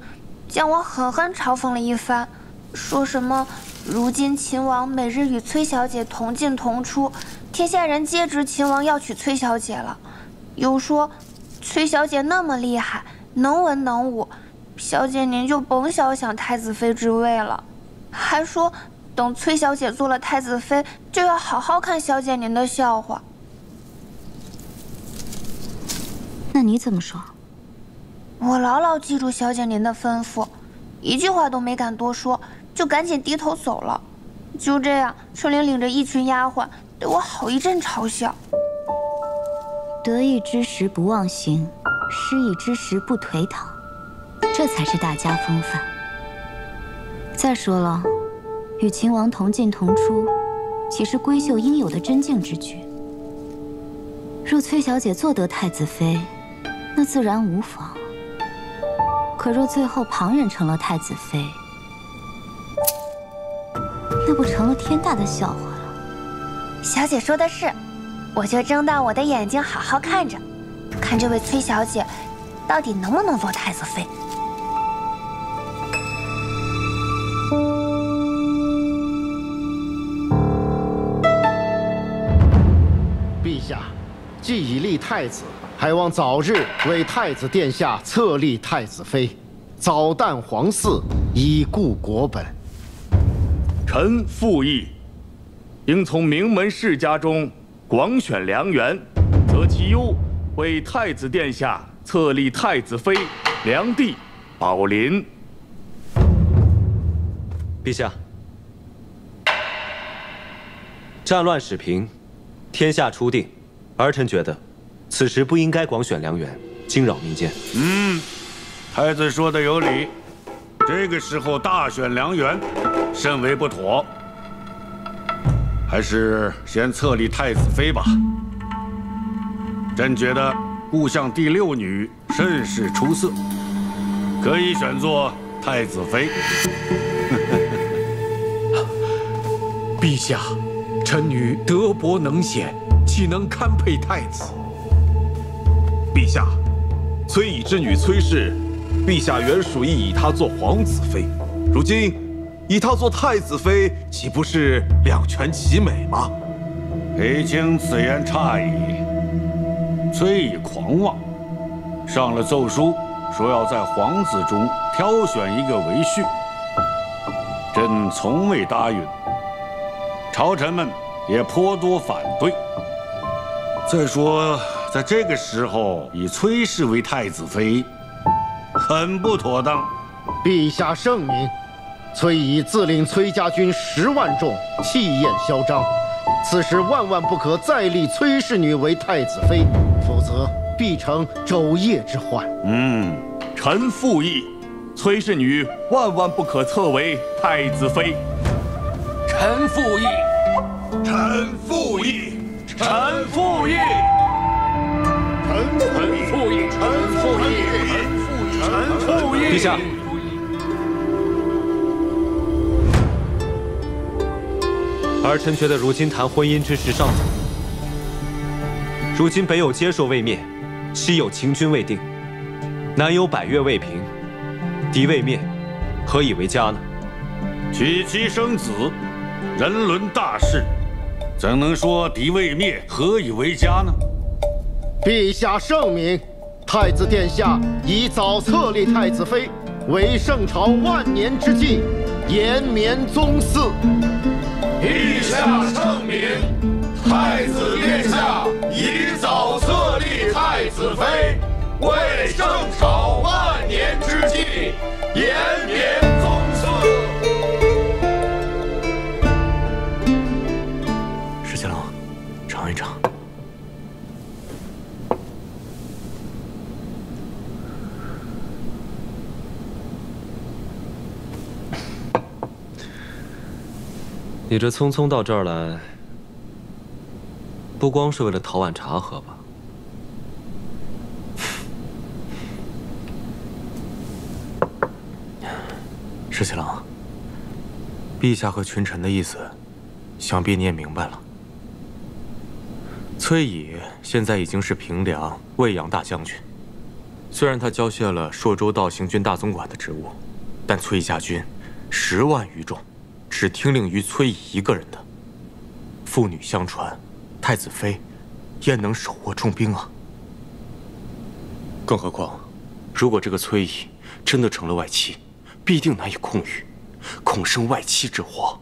Speaker 2: 将我狠狠嘲讽了一番，说什么如今秦王每日与崔小姐同进同出，天下人皆知秦王要娶崔小姐了，又说崔小姐那么厉害，能文能武，小姐您就甭小想太子妃之位了，还说等崔小姐做了太子妃，就要好好看小姐您的笑话。
Speaker 9: 那你怎么说？
Speaker 2: 我牢牢记住小姐您的吩咐，一句话都没敢多说，就赶紧低头走了。就这样，春玲领着一群丫鬟对我好一阵嘲笑。
Speaker 9: 得意之时不忘形，失意之时不颓唐，这才是大家风范。再说了，与秦王同进同出，岂是闺秀应有的贞静之举？若崔小姐做得太子妃，那自然无妨。可若最后旁人成了太子妃，那不成了天大的笑话了。
Speaker 2: 小姐说的是，我就睁大我的眼睛好好看着，看这位崔小姐到底能不能做太子妃。
Speaker 7: 陛下，既已立太子，还望早日为太子殿下册立太子妃，早诞皇嗣，以固国本。
Speaker 8: 臣附议，应从名门世家中广选良缘，择其优，为太子殿下册立太子妃良娣、宝琳。
Speaker 1: 陛下，战乱始平，天下初定，儿臣觉得，此时不应该广选良缘，惊扰民间。
Speaker 5: 太子说的有理，这个时候大选良缘，甚为不妥。还是先册立太子妃吧。朕觉得故相第6女甚是出色，可以选做太子妃。
Speaker 11: 陛下，臣女德薄能贤，岂能堪配太子？
Speaker 15: 陛下，崔乙之女崔氏，陛下原属意以她做皇子妃，如今以她做太子妃，岂不是两全其美吗？
Speaker 5: 裴卿此言差矣。崔乙狂妄，上了奏书，说要在皇子中挑选一个为婿。朕从未答应，朝臣们也颇多反对。再说，在这个时候以崔氏为太子妃，很不妥当。
Speaker 7: 陛下圣明，崔乙自领崔家军10万众，气焰嚣张，此时万万不可再立崔氏女为太子妃，否则必成昼夜之患。
Speaker 8: 臣附议，崔氏女万万不可册为太子妃。
Speaker 12: 臣附议，
Speaker 4: 臣附议，
Speaker 12: 臣附议，
Speaker 4: 臣附议，臣附议，臣附议。
Speaker 21: 陛下，儿臣觉得如今谈婚姻之事尚早。如今北有接受未灭，西有秦军未定，南有百越未平，敌未灭，何以为家呢？
Speaker 5: 娶妻生子，人伦大事，怎能说敌未灭，何以为家呢？
Speaker 7: 陛下圣明，太子殿下以早册立太子妃，为圣朝万年之计，延绵宗嗣。
Speaker 4: 陛下圣明，太子殿下以早册立太子妃，为圣朝万年之计，延绵宗嗣。
Speaker 11: 石七郎，尝一尝。
Speaker 21: 你这匆匆到这儿来，不光是为了讨碗茶喝吧？
Speaker 11: 石七郎，陛下和群臣的意思，想必你也明白了。崔乙现在已经是平凉卫阳大将军，虽然他交卸了朔州道行军大总管的职务，但崔家军10万余众，只听令于崔乙一个人的。父女相传，太子妃焉能手握重兵啊？更何况，如果这个崔乙真的成了外戚，必定难以控御，恐生外戚之祸。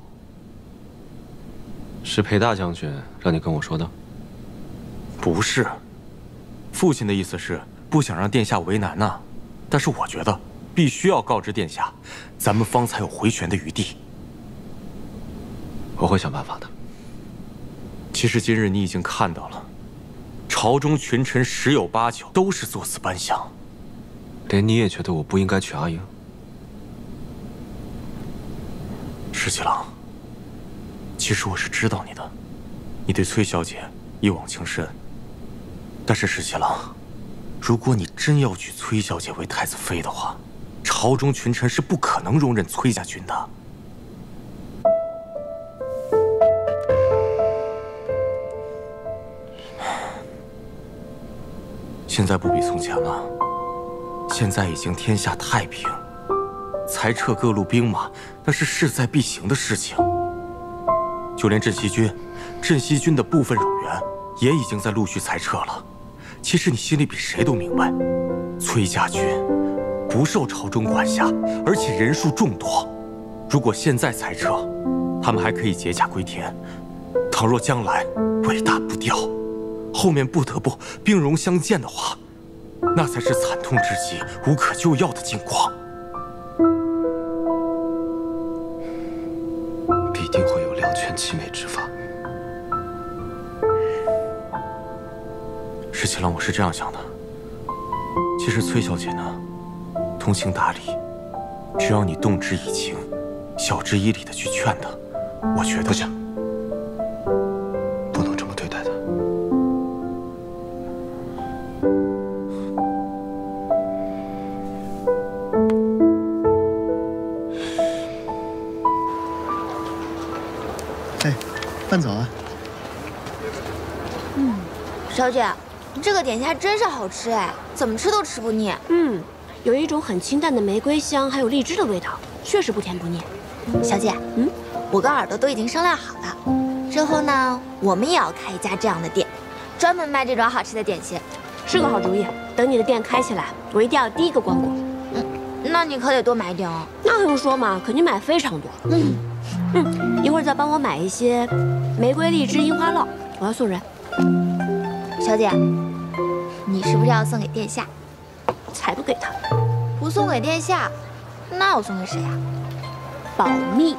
Speaker 21: 是裴大将军让你跟我说的？
Speaker 11: 不是，父亲的意思是不想让殿下为难呐。但是我觉得必须要告知殿下，咱们方才有回旋的余地。
Speaker 21: 我会想办法的。
Speaker 11: 其实今日你已经看到了，朝中群臣10有8九都是作死班相。
Speaker 21: 连你也觉得我不应该娶阿英？
Speaker 11: 石七郎，其实我是知道你的，你对崔小姐一往情深。但是石七郎，如果你真要娶崔小姐为太子妃的话，朝中群臣是不可能容忍崔家军的。现在不比从前了，现在已经天下太平，裁撤各路兵马那是势在必行的事情。就连镇西军的部分冗员也已经在陆续裁撤了。其实你心里比谁都明白，崔家军不受朝中管辖，而且人数众多。如果现在裁撤，他们还可以解甲归田；倘若将来尾大不掉，后面不得不兵戎相见的话，那才是惨痛之极、无可救药的境况。
Speaker 21: 必定会有两全其美之法。
Speaker 11: 石七郎，我是这样想的。其实崔小姐呢，通情达理，只要你动之以情，晓之以理的去劝她，我觉得不行。
Speaker 2: 小姐，这个点心还真是好吃哎，怎么吃都吃不腻。
Speaker 3: 有一种很清淡的玫瑰香，还有荔枝的味道，确实不甜不腻。
Speaker 2: 小姐，我跟耳朵都已经商量好了，之后呢，我们也要开一家这样的店，专门卖这种好吃的点心。
Speaker 3: 是个好主意。等你的店开起来，我一定要第一个光顾。
Speaker 2: 那你可得多买一点哦。
Speaker 3: 那还用说吗？肯定买非常多。一会儿再帮我买一些玫瑰、荔枝、樱花酪，我要送人。
Speaker 2: 小姐，你是不是要送给殿下？
Speaker 3: 才不给他！
Speaker 2: 不送给殿下，那我送给谁呀？
Speaker 3: 保密。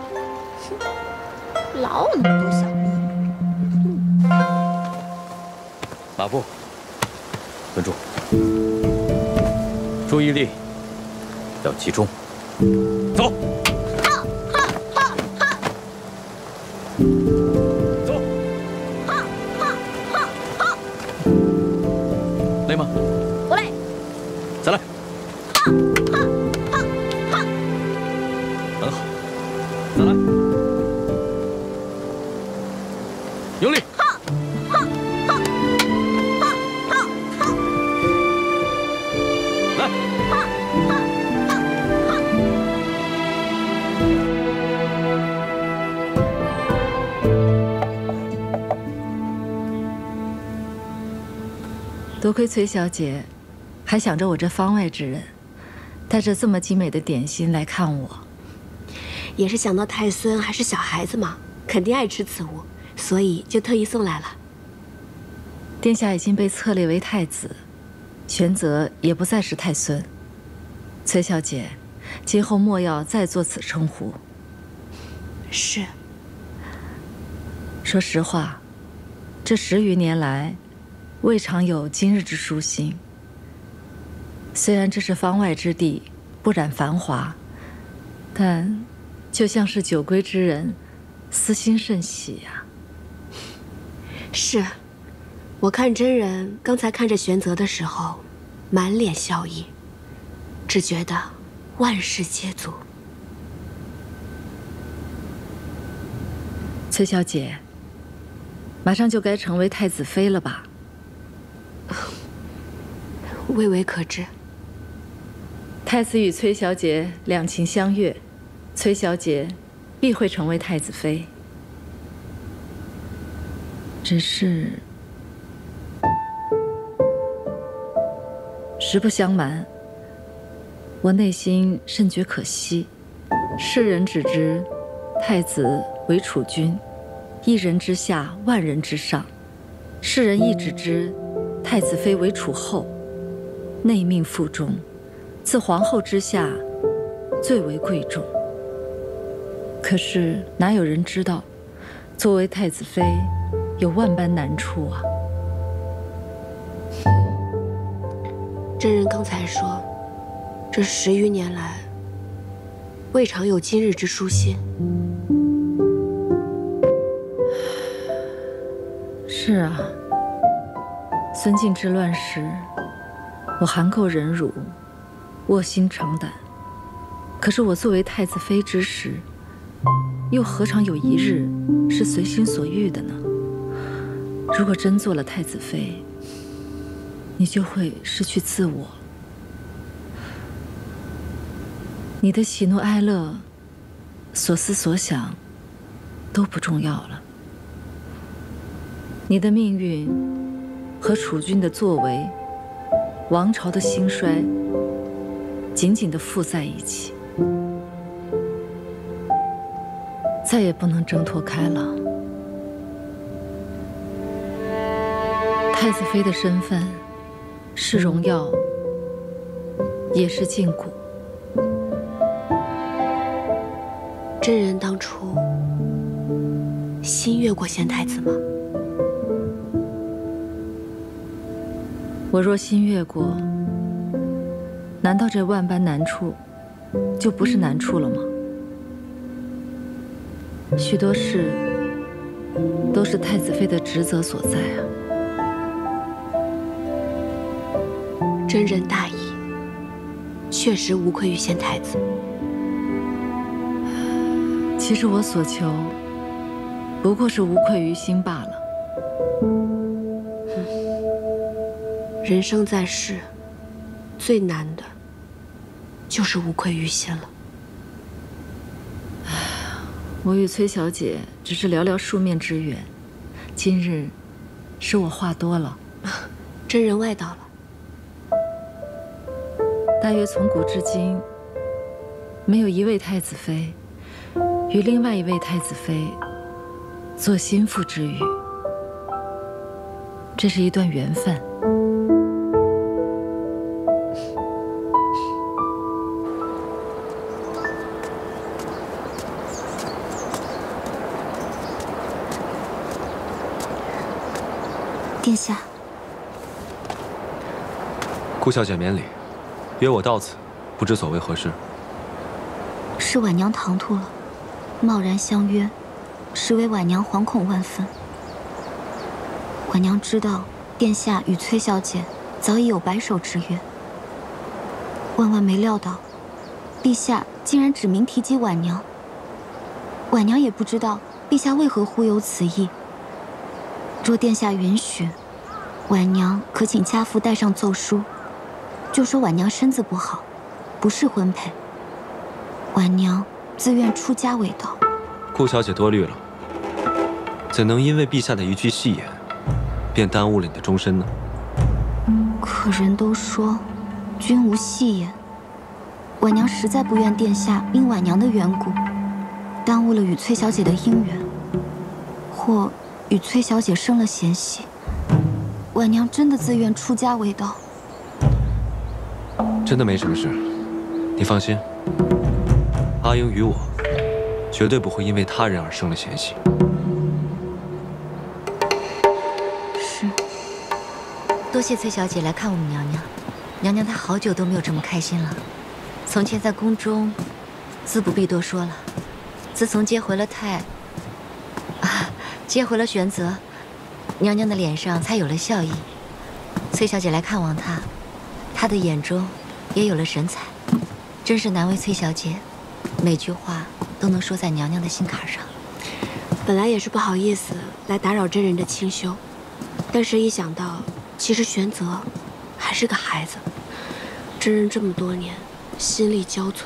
Speaker 2: 老有那么多小秘密。
Speaker 11: 马步，稳住，注意力要集中，走。走。累吗？
Speaker 2: 不累。
Speaker 11: 再来。很好，再来。用力。来。
Speaker 20: 多亏崔小姐，还想着我这方外之人，带着这么精美的点心来看我。
Speaker 3: 也是想到太孙还是小孩子嘛，肯定爱吃此物，所以就特意送来了。
Speaker 20: 殿下已经被册立为太子，玄泽也不再是太孙。崔小姐，今后莫要再做此称呼。
Speaker 3: 是。
Speaker 20: 说实话，这10余年来，未尝有今日之舒心。虽然这是方外之地，不染繁华，但就像是久归之人，思心甚喜呀。
Speaker 3: 是，我看真人刚才看着玄泽的时候，满脸笑意，只觉得万事皆足。
Speaker 20: 崔小姐，马上就该成为太子妃了吧？
Speaker 3: 未为可知。
Speaker 20: 太子与崔小姐两情相悦，崔小姐必会成为太子妃。只是，实不相瞒，我内心甚觉可惜。世人只知太子为储君，一人之下，万人之上；世人亦只知太子妃为储后，内命腹中，自皇后之下，最为贵重。可是哪有人知道，作为太子妃，有万般难处啊！
Speaker 3: 真人刚才说，这10余年来，未尝有今日之舒心。
Speaker 20: 是啊，孙敬之乱时，我含垢忍辱，卧薪尝胆。可是我作为太子妃之时，又何尝有一日是随心所欲的呢？如果真做了太子妃，你就会失去自我，你的喜怒哀乐、所思所想都不重要了。你的命运和储君的作为、王朝的兴衰，紧紧地附在一起，再也不能挣脱开了。太子妃的身份是荣耀，也是禁锢。
Speaker 3: 真人当初心悦过贤太子吗？
Speaker 20: 我若心悦过，难道这万般难处就不是难处了吗？许多事都是太子妃的职责所在啊。
Speaker 3: 真人大义，确实无愧于贤太子。
Speaker 20: 其实我所求，不过是无愧于心罢了。
Speaker 3: 人生在世，最难的就是无愧于心了。
Speaker 20: 我与崔小姐只是寥寥数面之缘，今日是我话多了，
Speaker 3: 真人外道了。
Speaker 20: 大约从古至今，没有一位太子妃与另外一位太子妃做心腹之语，这是一段缘分。
Speaker 9: 殿下，
Speaker 10: 顾小姐免礼，约我到此，不知所谓何事？
Speaker 9: 是婉娘唐突了，贸然相约，实为婉娘惶恐万分。婉娘知道殿下与崔小姐早已有白首之约，万万没料到，陛下竟然指名提及婉娘。婉娘也不知道陛下为何忽有此意。若殿下允许，婉娘可请家父带上奏书，就说婉娘身子不好，不适婚配。婉娘自愿出家为道。
Speaker 10: 顾小姐多虑了，怎能因为陛下的一句戏言，便耽误了你的终身呢？
Speaker 9: 可人都说，君无戏言。婉娘实在不愿殿下因婉娘的缘故，耽误了与崔小姐的姻缘，或与崔小姐生了嫌隙。婉娘真的自愿出家为道。
Speaker 10: 真的没什么事，你放心。阿英与我，绝对不会因为他人而生了嫌隙。
Speaker 9: 是。
Speaker 2: 多谢崔小姐来看我们娘娘，娘娘她好久都没有这么开心了。从前在宫中，自不必多说了。自从接回了接回了玄泽，娘娘的脸上才有了笑意。崔小姐来看望她，她的眼中也有了神采，真是难为崔小姐，每句话都能说在娘娘的心坎上。
Speaker 3: 本来也是不好意思来打扰真人的清修，但是一想到其实玄泽还是个孩子，真人这么多年心力交瘁，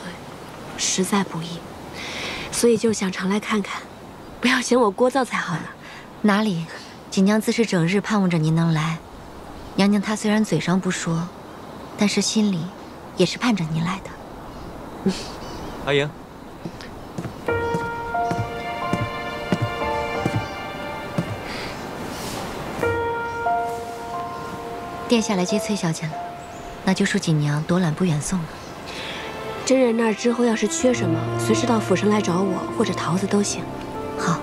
Speaker 3: 实在不易，所以就想常来看看，不要嫌我聒噪才好呢。
Speaker 2: 哪里，锦娘自是整日盼望着您能来。娘娘她虽然嘴上不说，但是心里也是盼着您来的。
Speaker 10: 阿莹，
Speaker 2: 殿下来接崔小姐了，那就恕锦娘多揽不远送了。
Speaker 3: 真人那儿之后要是缺什么，随时到府上来找我或者桃子都行。
Speaker 2: 好。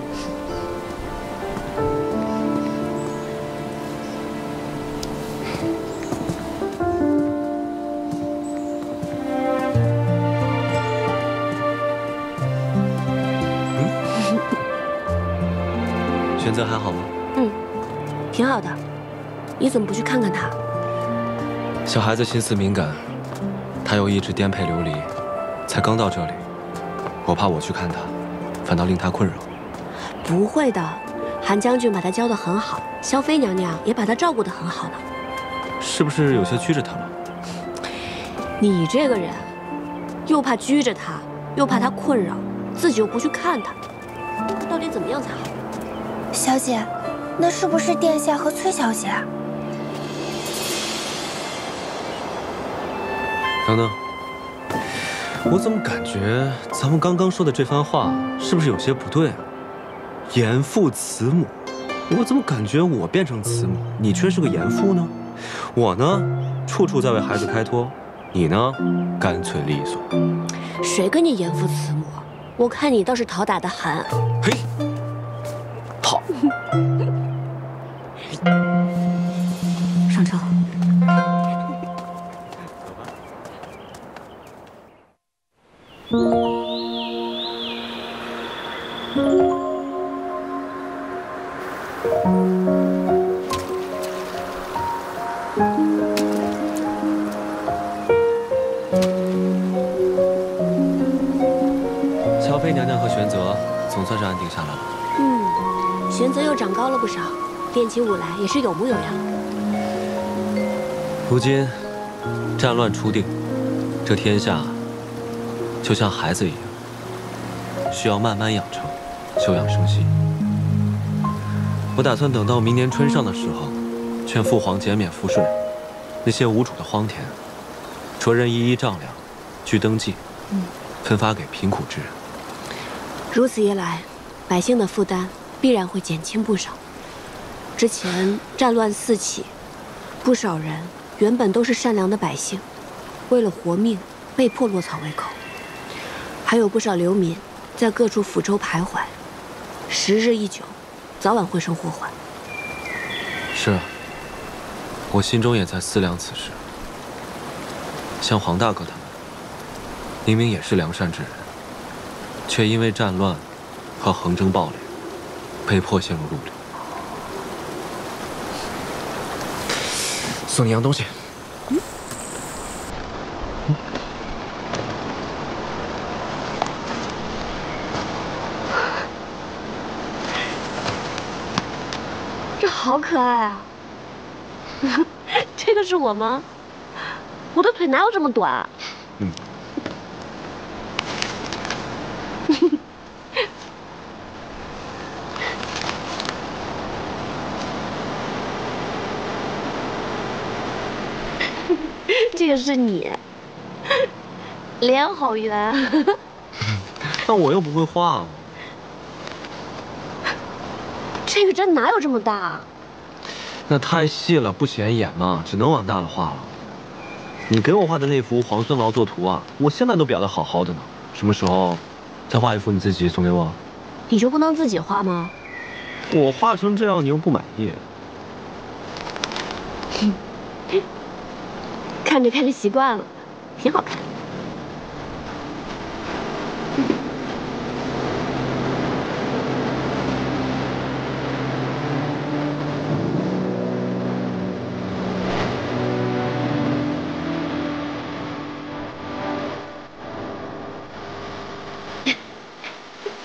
Speaker 10: 玄泽还好吗？
Speaker 3: 挺好的。你怎么不去看看他？
Speaker 10: 小孩子心思敏感，他又一直颠沛流离，才刚到这里，我怕我去看他，反倒令他困扰。
Speaker 3: 不会的，韩将军把他教得很好，萧妃娘娘也把他照顾得很好呢。
Speaker 10: 是不是有些拘着他了？
Speaker 3: 你这个人，又怕拘着他，又怕他困扰，自己又不去看他，可到底怎么样才好？
Speaker 13: 小姐，那是不是殿下和崔小姐？
Speaker 10: 等等，我怎么感觉咱们刚刚说的这番话是不是有些不对啊？严父慈母，我怎么感觉我变成慈母，你却是个严父呢？我呢，处处在为孩子开脱，你呢，干脆利索。
Speaker 3: 谁跟你严父慈母？我看你倒是讨打得狠。
Speaker 10: 嘿，好。
Speaker 9: 上车。
Speaker 10: 萧妃娘娘和玄泽总算是安定下来了。
Speaker 3: 玄泽又长高了不少，练起舞来也是有模有样。
Speaker 21: 如今战乱初定，这天下就像孩子一样，需要慢慢养成，休养生息。我打算等到明年春上的时候，劝父皇减免赋税，那些无主的荒田，着人一一丈量，据登记，分发给贫苦之人。
Speaker 3: 如此一来，百姓的负担必然会减轻不少。之前战乱四起，不少人原本都是善良的百姓，为了活命，被迫落草为寇。还有不少流民在各处抚州徘徊，时日一久，早晚会生祸患。
Speaker 21: 是啊，我心中也在思量此事。像黄大哥他们，明明也是良善之人，却因为战乱和横征暴敛，被迫陷入路里。
Speaker 10: 送你样东西。
Speaker 3: 这好可爱啊！这个是我吗？我的腿哪有这么短？这个是你，脸好圆。
Speaker 21: 但我又不会画。
Speaker 3: 这个针哪有这么大啊？
Speaker 21: 那太细了，不显眼嘛，只能往大了画了。你给我画的那幅皇孙劳作图啊，我现在都裱得好好的呢。什么时候再画一幅你自己送给我？
Speaker 3: 你就不能自己画吗？
Speaker 21: 我画成这样，你又不满意。
Speaker 3: 看着看着习惯了，挺好看。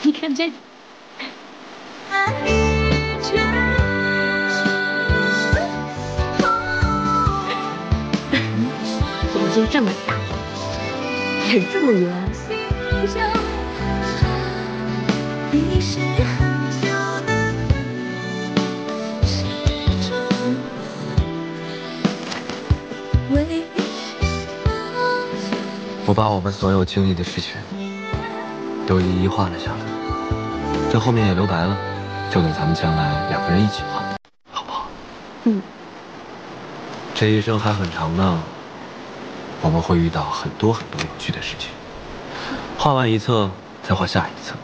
Speaker 3: 你看这个。眼睛这么大，脸这么圆。
Speaker 21: 我把我们所有经历的事情都一一画了下来，这后面也留白了，就等咱们将来两个人一起画，好不好？这一生还很长呢，我们会遇到很多很多有趣的事情。画完一册，再画下一册，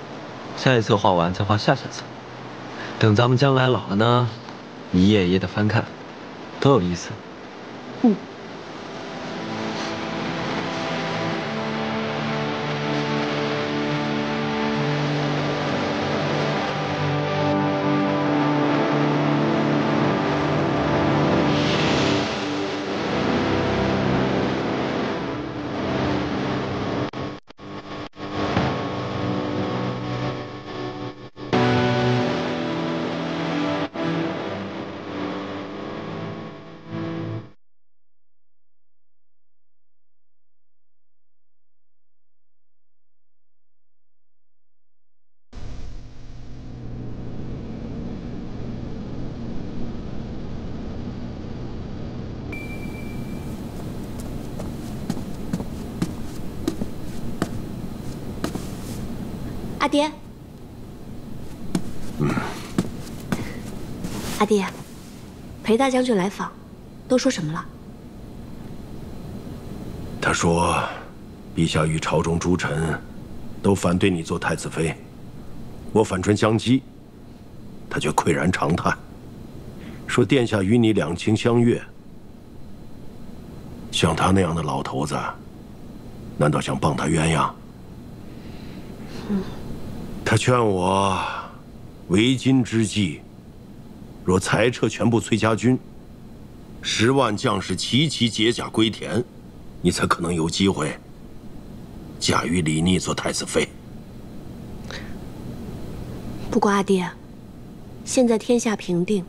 Speaker 21: 下一册画完再画下下册。等咱们将来老了呢，一页一页的翻看，多有意思。
Speaker 3: 阿爹，阿爹，裴大将军来访，都说什么了？
Speaker 17: 他说，陛下与朝中诸臣都反对你做太子妃，我反唇相讥，他却喟然长叹，说殿下与你两情相悦。像他那样的老头子，难道想傍他鸳鸯？他劝我，为今之计，若裁撤全部崔家军，10万将士齐齐解甲归田，你才可能有机会嫁与李逆做太子妃。
Speaker 3: 不过阿爹，现在天下平定，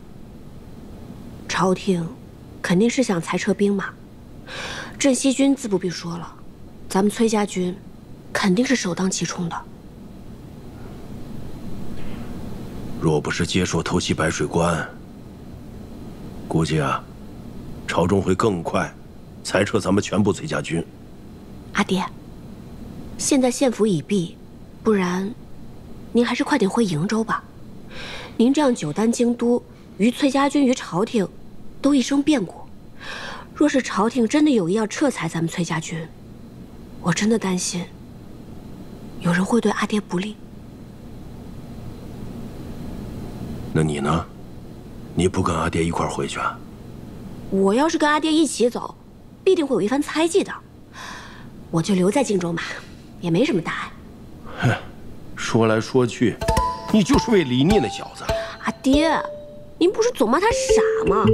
Speaker 3: 朝廷肯定是想裁撤兵马，镇西军自不必说了，咱们崔家军肯定是首当其冲的。
Speaker 17: 若不是接说偷袭白水关，估计啊，朝中会更快裁撤咱们全部崔家军。
Speaker 3: 阿爹，现在县府已闭，不然您还是快点回瀛州吧。您这样久担京都，于崔家军于朝廷都一生变故。若是朝廷真的有意要撤裁咱们崔家军，我真的担心有人会对阿爹不利。
Speaker 17: 那你呢？你不跟阿爹一块儿回去啊？
Speaker 3: 我要是跟阿爹一起走，必定会有一番猜忌的。我就留在荆州吧，也没什么大碍。
Speaker 17: 哼，说来说去，你就是为李逆那小子。
Speaker 3: 阿爹，您不是总骂他傻吗？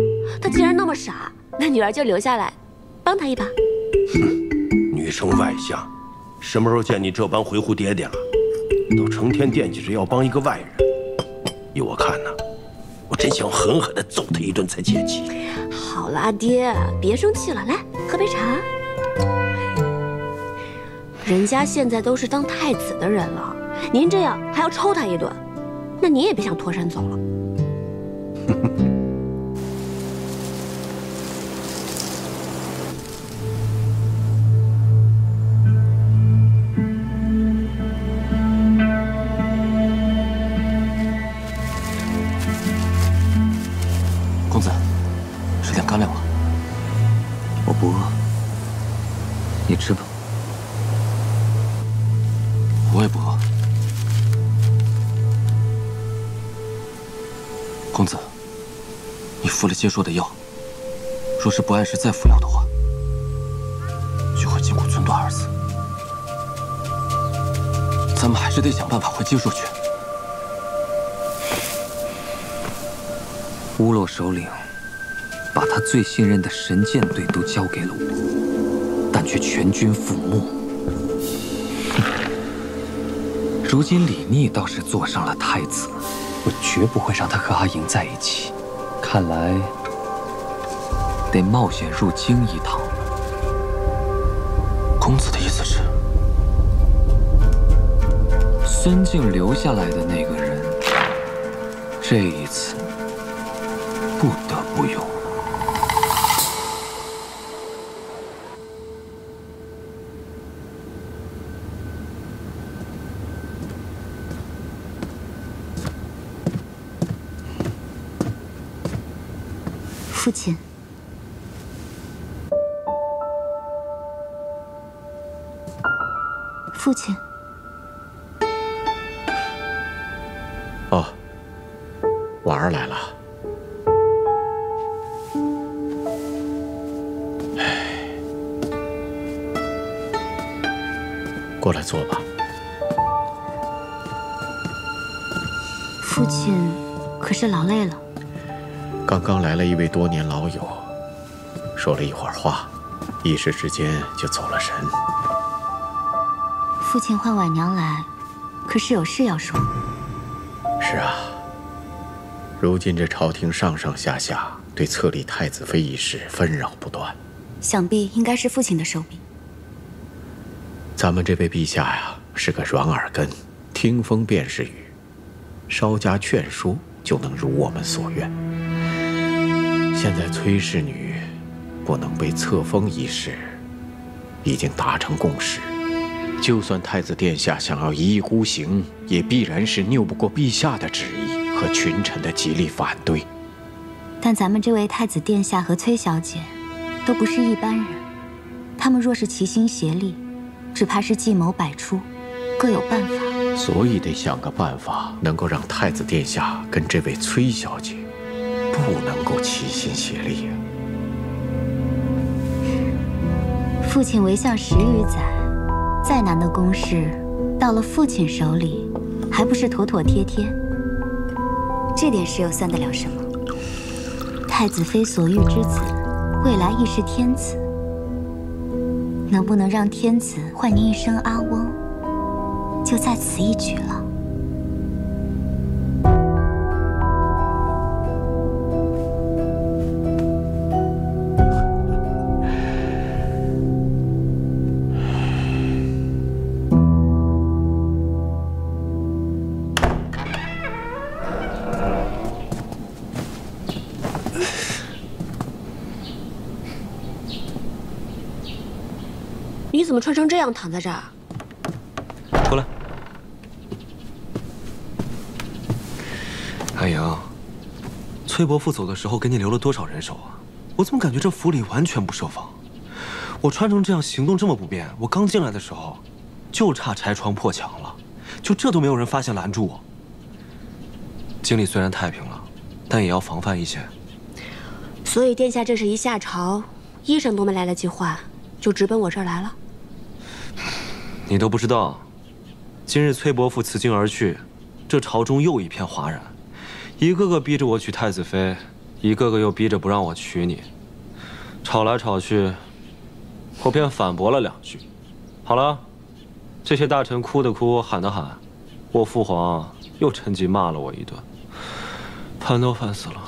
Speaker 3: 他既然那么傻，那女儿就留下来，帮他一把。
Speaker 17: 哼，女生外向，什么时候见你这般维护爹爹了？都成天惦记着要帮一个外人。依我看呢，我真想狠狠地揍他一顿才解气。
Speaker 3: 好了，阿爹，别生气了，来喝杯茶。人家现在都是当太子的人了，您这样还要抽他一顿，那你也别想脱身走了。
Speaker 10: 公子，吃点干粮吧。
Speaker 22: 我不饿，你吃吧。
Speaker 10: 我也不饿。公子，你服了接说的药，若是不按时再服药的话，就会筋骨寸断而死。咱们还是得想办法回接说去。
Speaker 22: 乌洛首领把他最信任的神剑队都交给了我，但却全军覆没。如今李逆倒是坐上了太子，我绝不会让他和阿莹在一起。看来得冒险入京一趟了。
Speaker 10: 公子的意思是，
Speaker 22: 孙敬留下来的那个人，这一次不得不用。
Speaker 9: 父亲，父亲。
Speaker 11: 哦，婉儿来了。过来坐吧。
Speaker 9: 父亲可是劳累了。
Speaker 11: 刚刚来了一位多年老友，说了一会儿话，一时之间就走了神。
Speaker 9: 父亲唤婉娘来，可是有事要说。
Speaker 11: 是啊，如今这朝廷上上下下对册立太子妃一事纷扰不断，
Speaker 9: 想必应该是父亲的手笔。
Speaker 11: 咱们这位陛下呀，是个软耳根，听风便是雨，稍加劝说就能如我们所愿。现在崔氏女不能被册封一事，已经达成共识。就算太子殿下想要一意孤行，也必然是拗不过陛下的旨意和群臣的极力反对。
Speaker 9: 但咱们这位太子殿下和崔小姐都不是一般人，他们若是齐心协力，只怕是计谋百出，各有办法。
Speaker 11: 所以得想个办法，能够让太子殿下跟这位崔小姐不能够齐心协力呀。
Speaker 9: 父亲为相10余载，再难的公事，到了父亲手里，还不是妥妥帖帖？这点事又算得了什么？太子妃所育之子，未来亦是天子。能不能让天子唤您一声阿翁，就在此一举了。
Speaker 3: 你怎么穿成这样躺在这儿？
Speaker 10: 过来。海莹，崔伯父走的时候给你留了多少人手啊？我怎么感觉这府里完全不设防？我穿成这样，行动这么不便，我刚进来的时候，就差拆窗破墙了，就这都没有人发现拦住我。京里虽然太平了，但也要防范一些。
Speaker 3: 所以殿下这是一下朝，衣裳都没来得及换，就直奔我这儿来了。
Speaker 10: 你都不知道，今日崔伯父辞京而去，这朝中又一片哗然，一个个逼着我娶太子妃，一个个又逼着不让我娶你，吵来吵去，我便反驳了2句。好了，这些大臣哭的哭，喊的喊，我父皇又趁机骂了我一顿，烦都烦死了。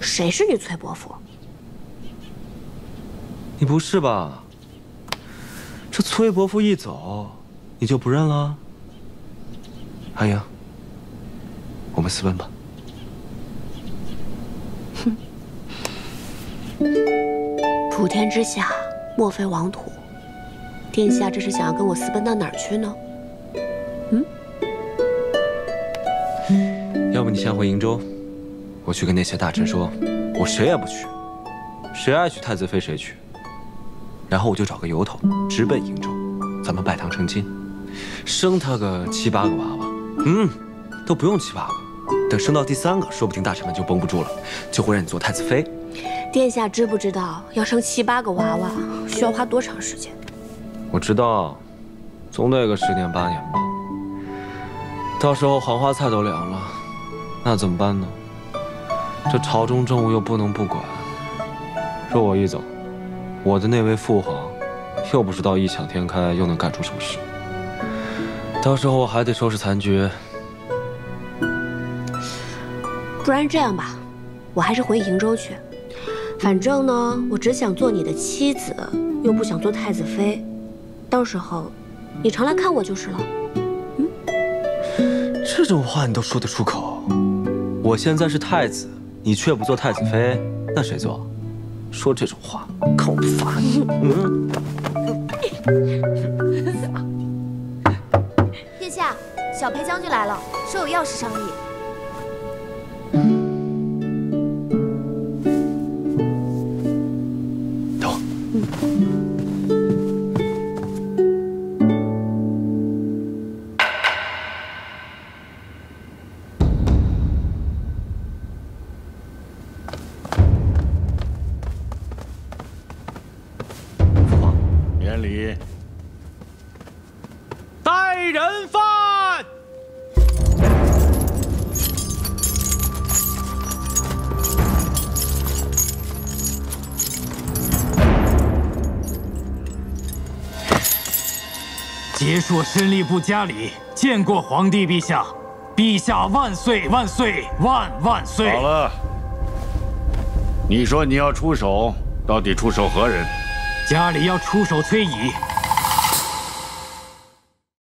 Speaker 3: 谁是你崔伯父？
Speaker 10: 你不是吧？这崔伯父一走，你就不认了？海莹，我们私奔吧。
Speaker 3: 哼，普天之下，莫非王土。殿下这是想要跟我私奔到哪儿去呢？
Speaker 10: 要不你先回瀛州，我去跟那些大臣说，我谁也不娶，谁爱娶太子妃谁娶。然后我就找个由头，直奔瀛州，咱们拜堂成亲，生他个7、8个娃娃。都不用7、8个，等生到第3个，说不定大臣们就绷不住了，就会让你做太子妃。
Speaker 3: 殿下知不知道，要生7、8个娃娃需要花多长时间？
Speaker 10: 我知道，总得个10年8年吧。到时候黄花菜都凉了，那怎么办呢？这朝中政务又不能不管。若我一走，我的那位父皇又不知道异想天开，又能干出什么事。到时候我还得收拾残局。
Speaker 3: 不然这样吧，我还是回瀛州去。反正呢，我只想做你的妻子，又不想做太子妃。到时候，你常来看我就是了。
Speaker 10: 这种话你都说得出口？我现在是太子，你却不做太子妃，那谁做？说这种话，看我不罚你！
Speaker 2: 殿下，小裴将军来了，说有要事商议。
Speaker 10: 等我。
Speaker 5: 免礼。
Speaker 6: 带人犯。
Speaker 14: 杰硕身力不加礼，见过皇帝陛下。陛下万岁万岁万万岁！
Speaker 5: 好了，你说你要出手，到底出手何人？
Speaker 14: 家里要出手崔乙，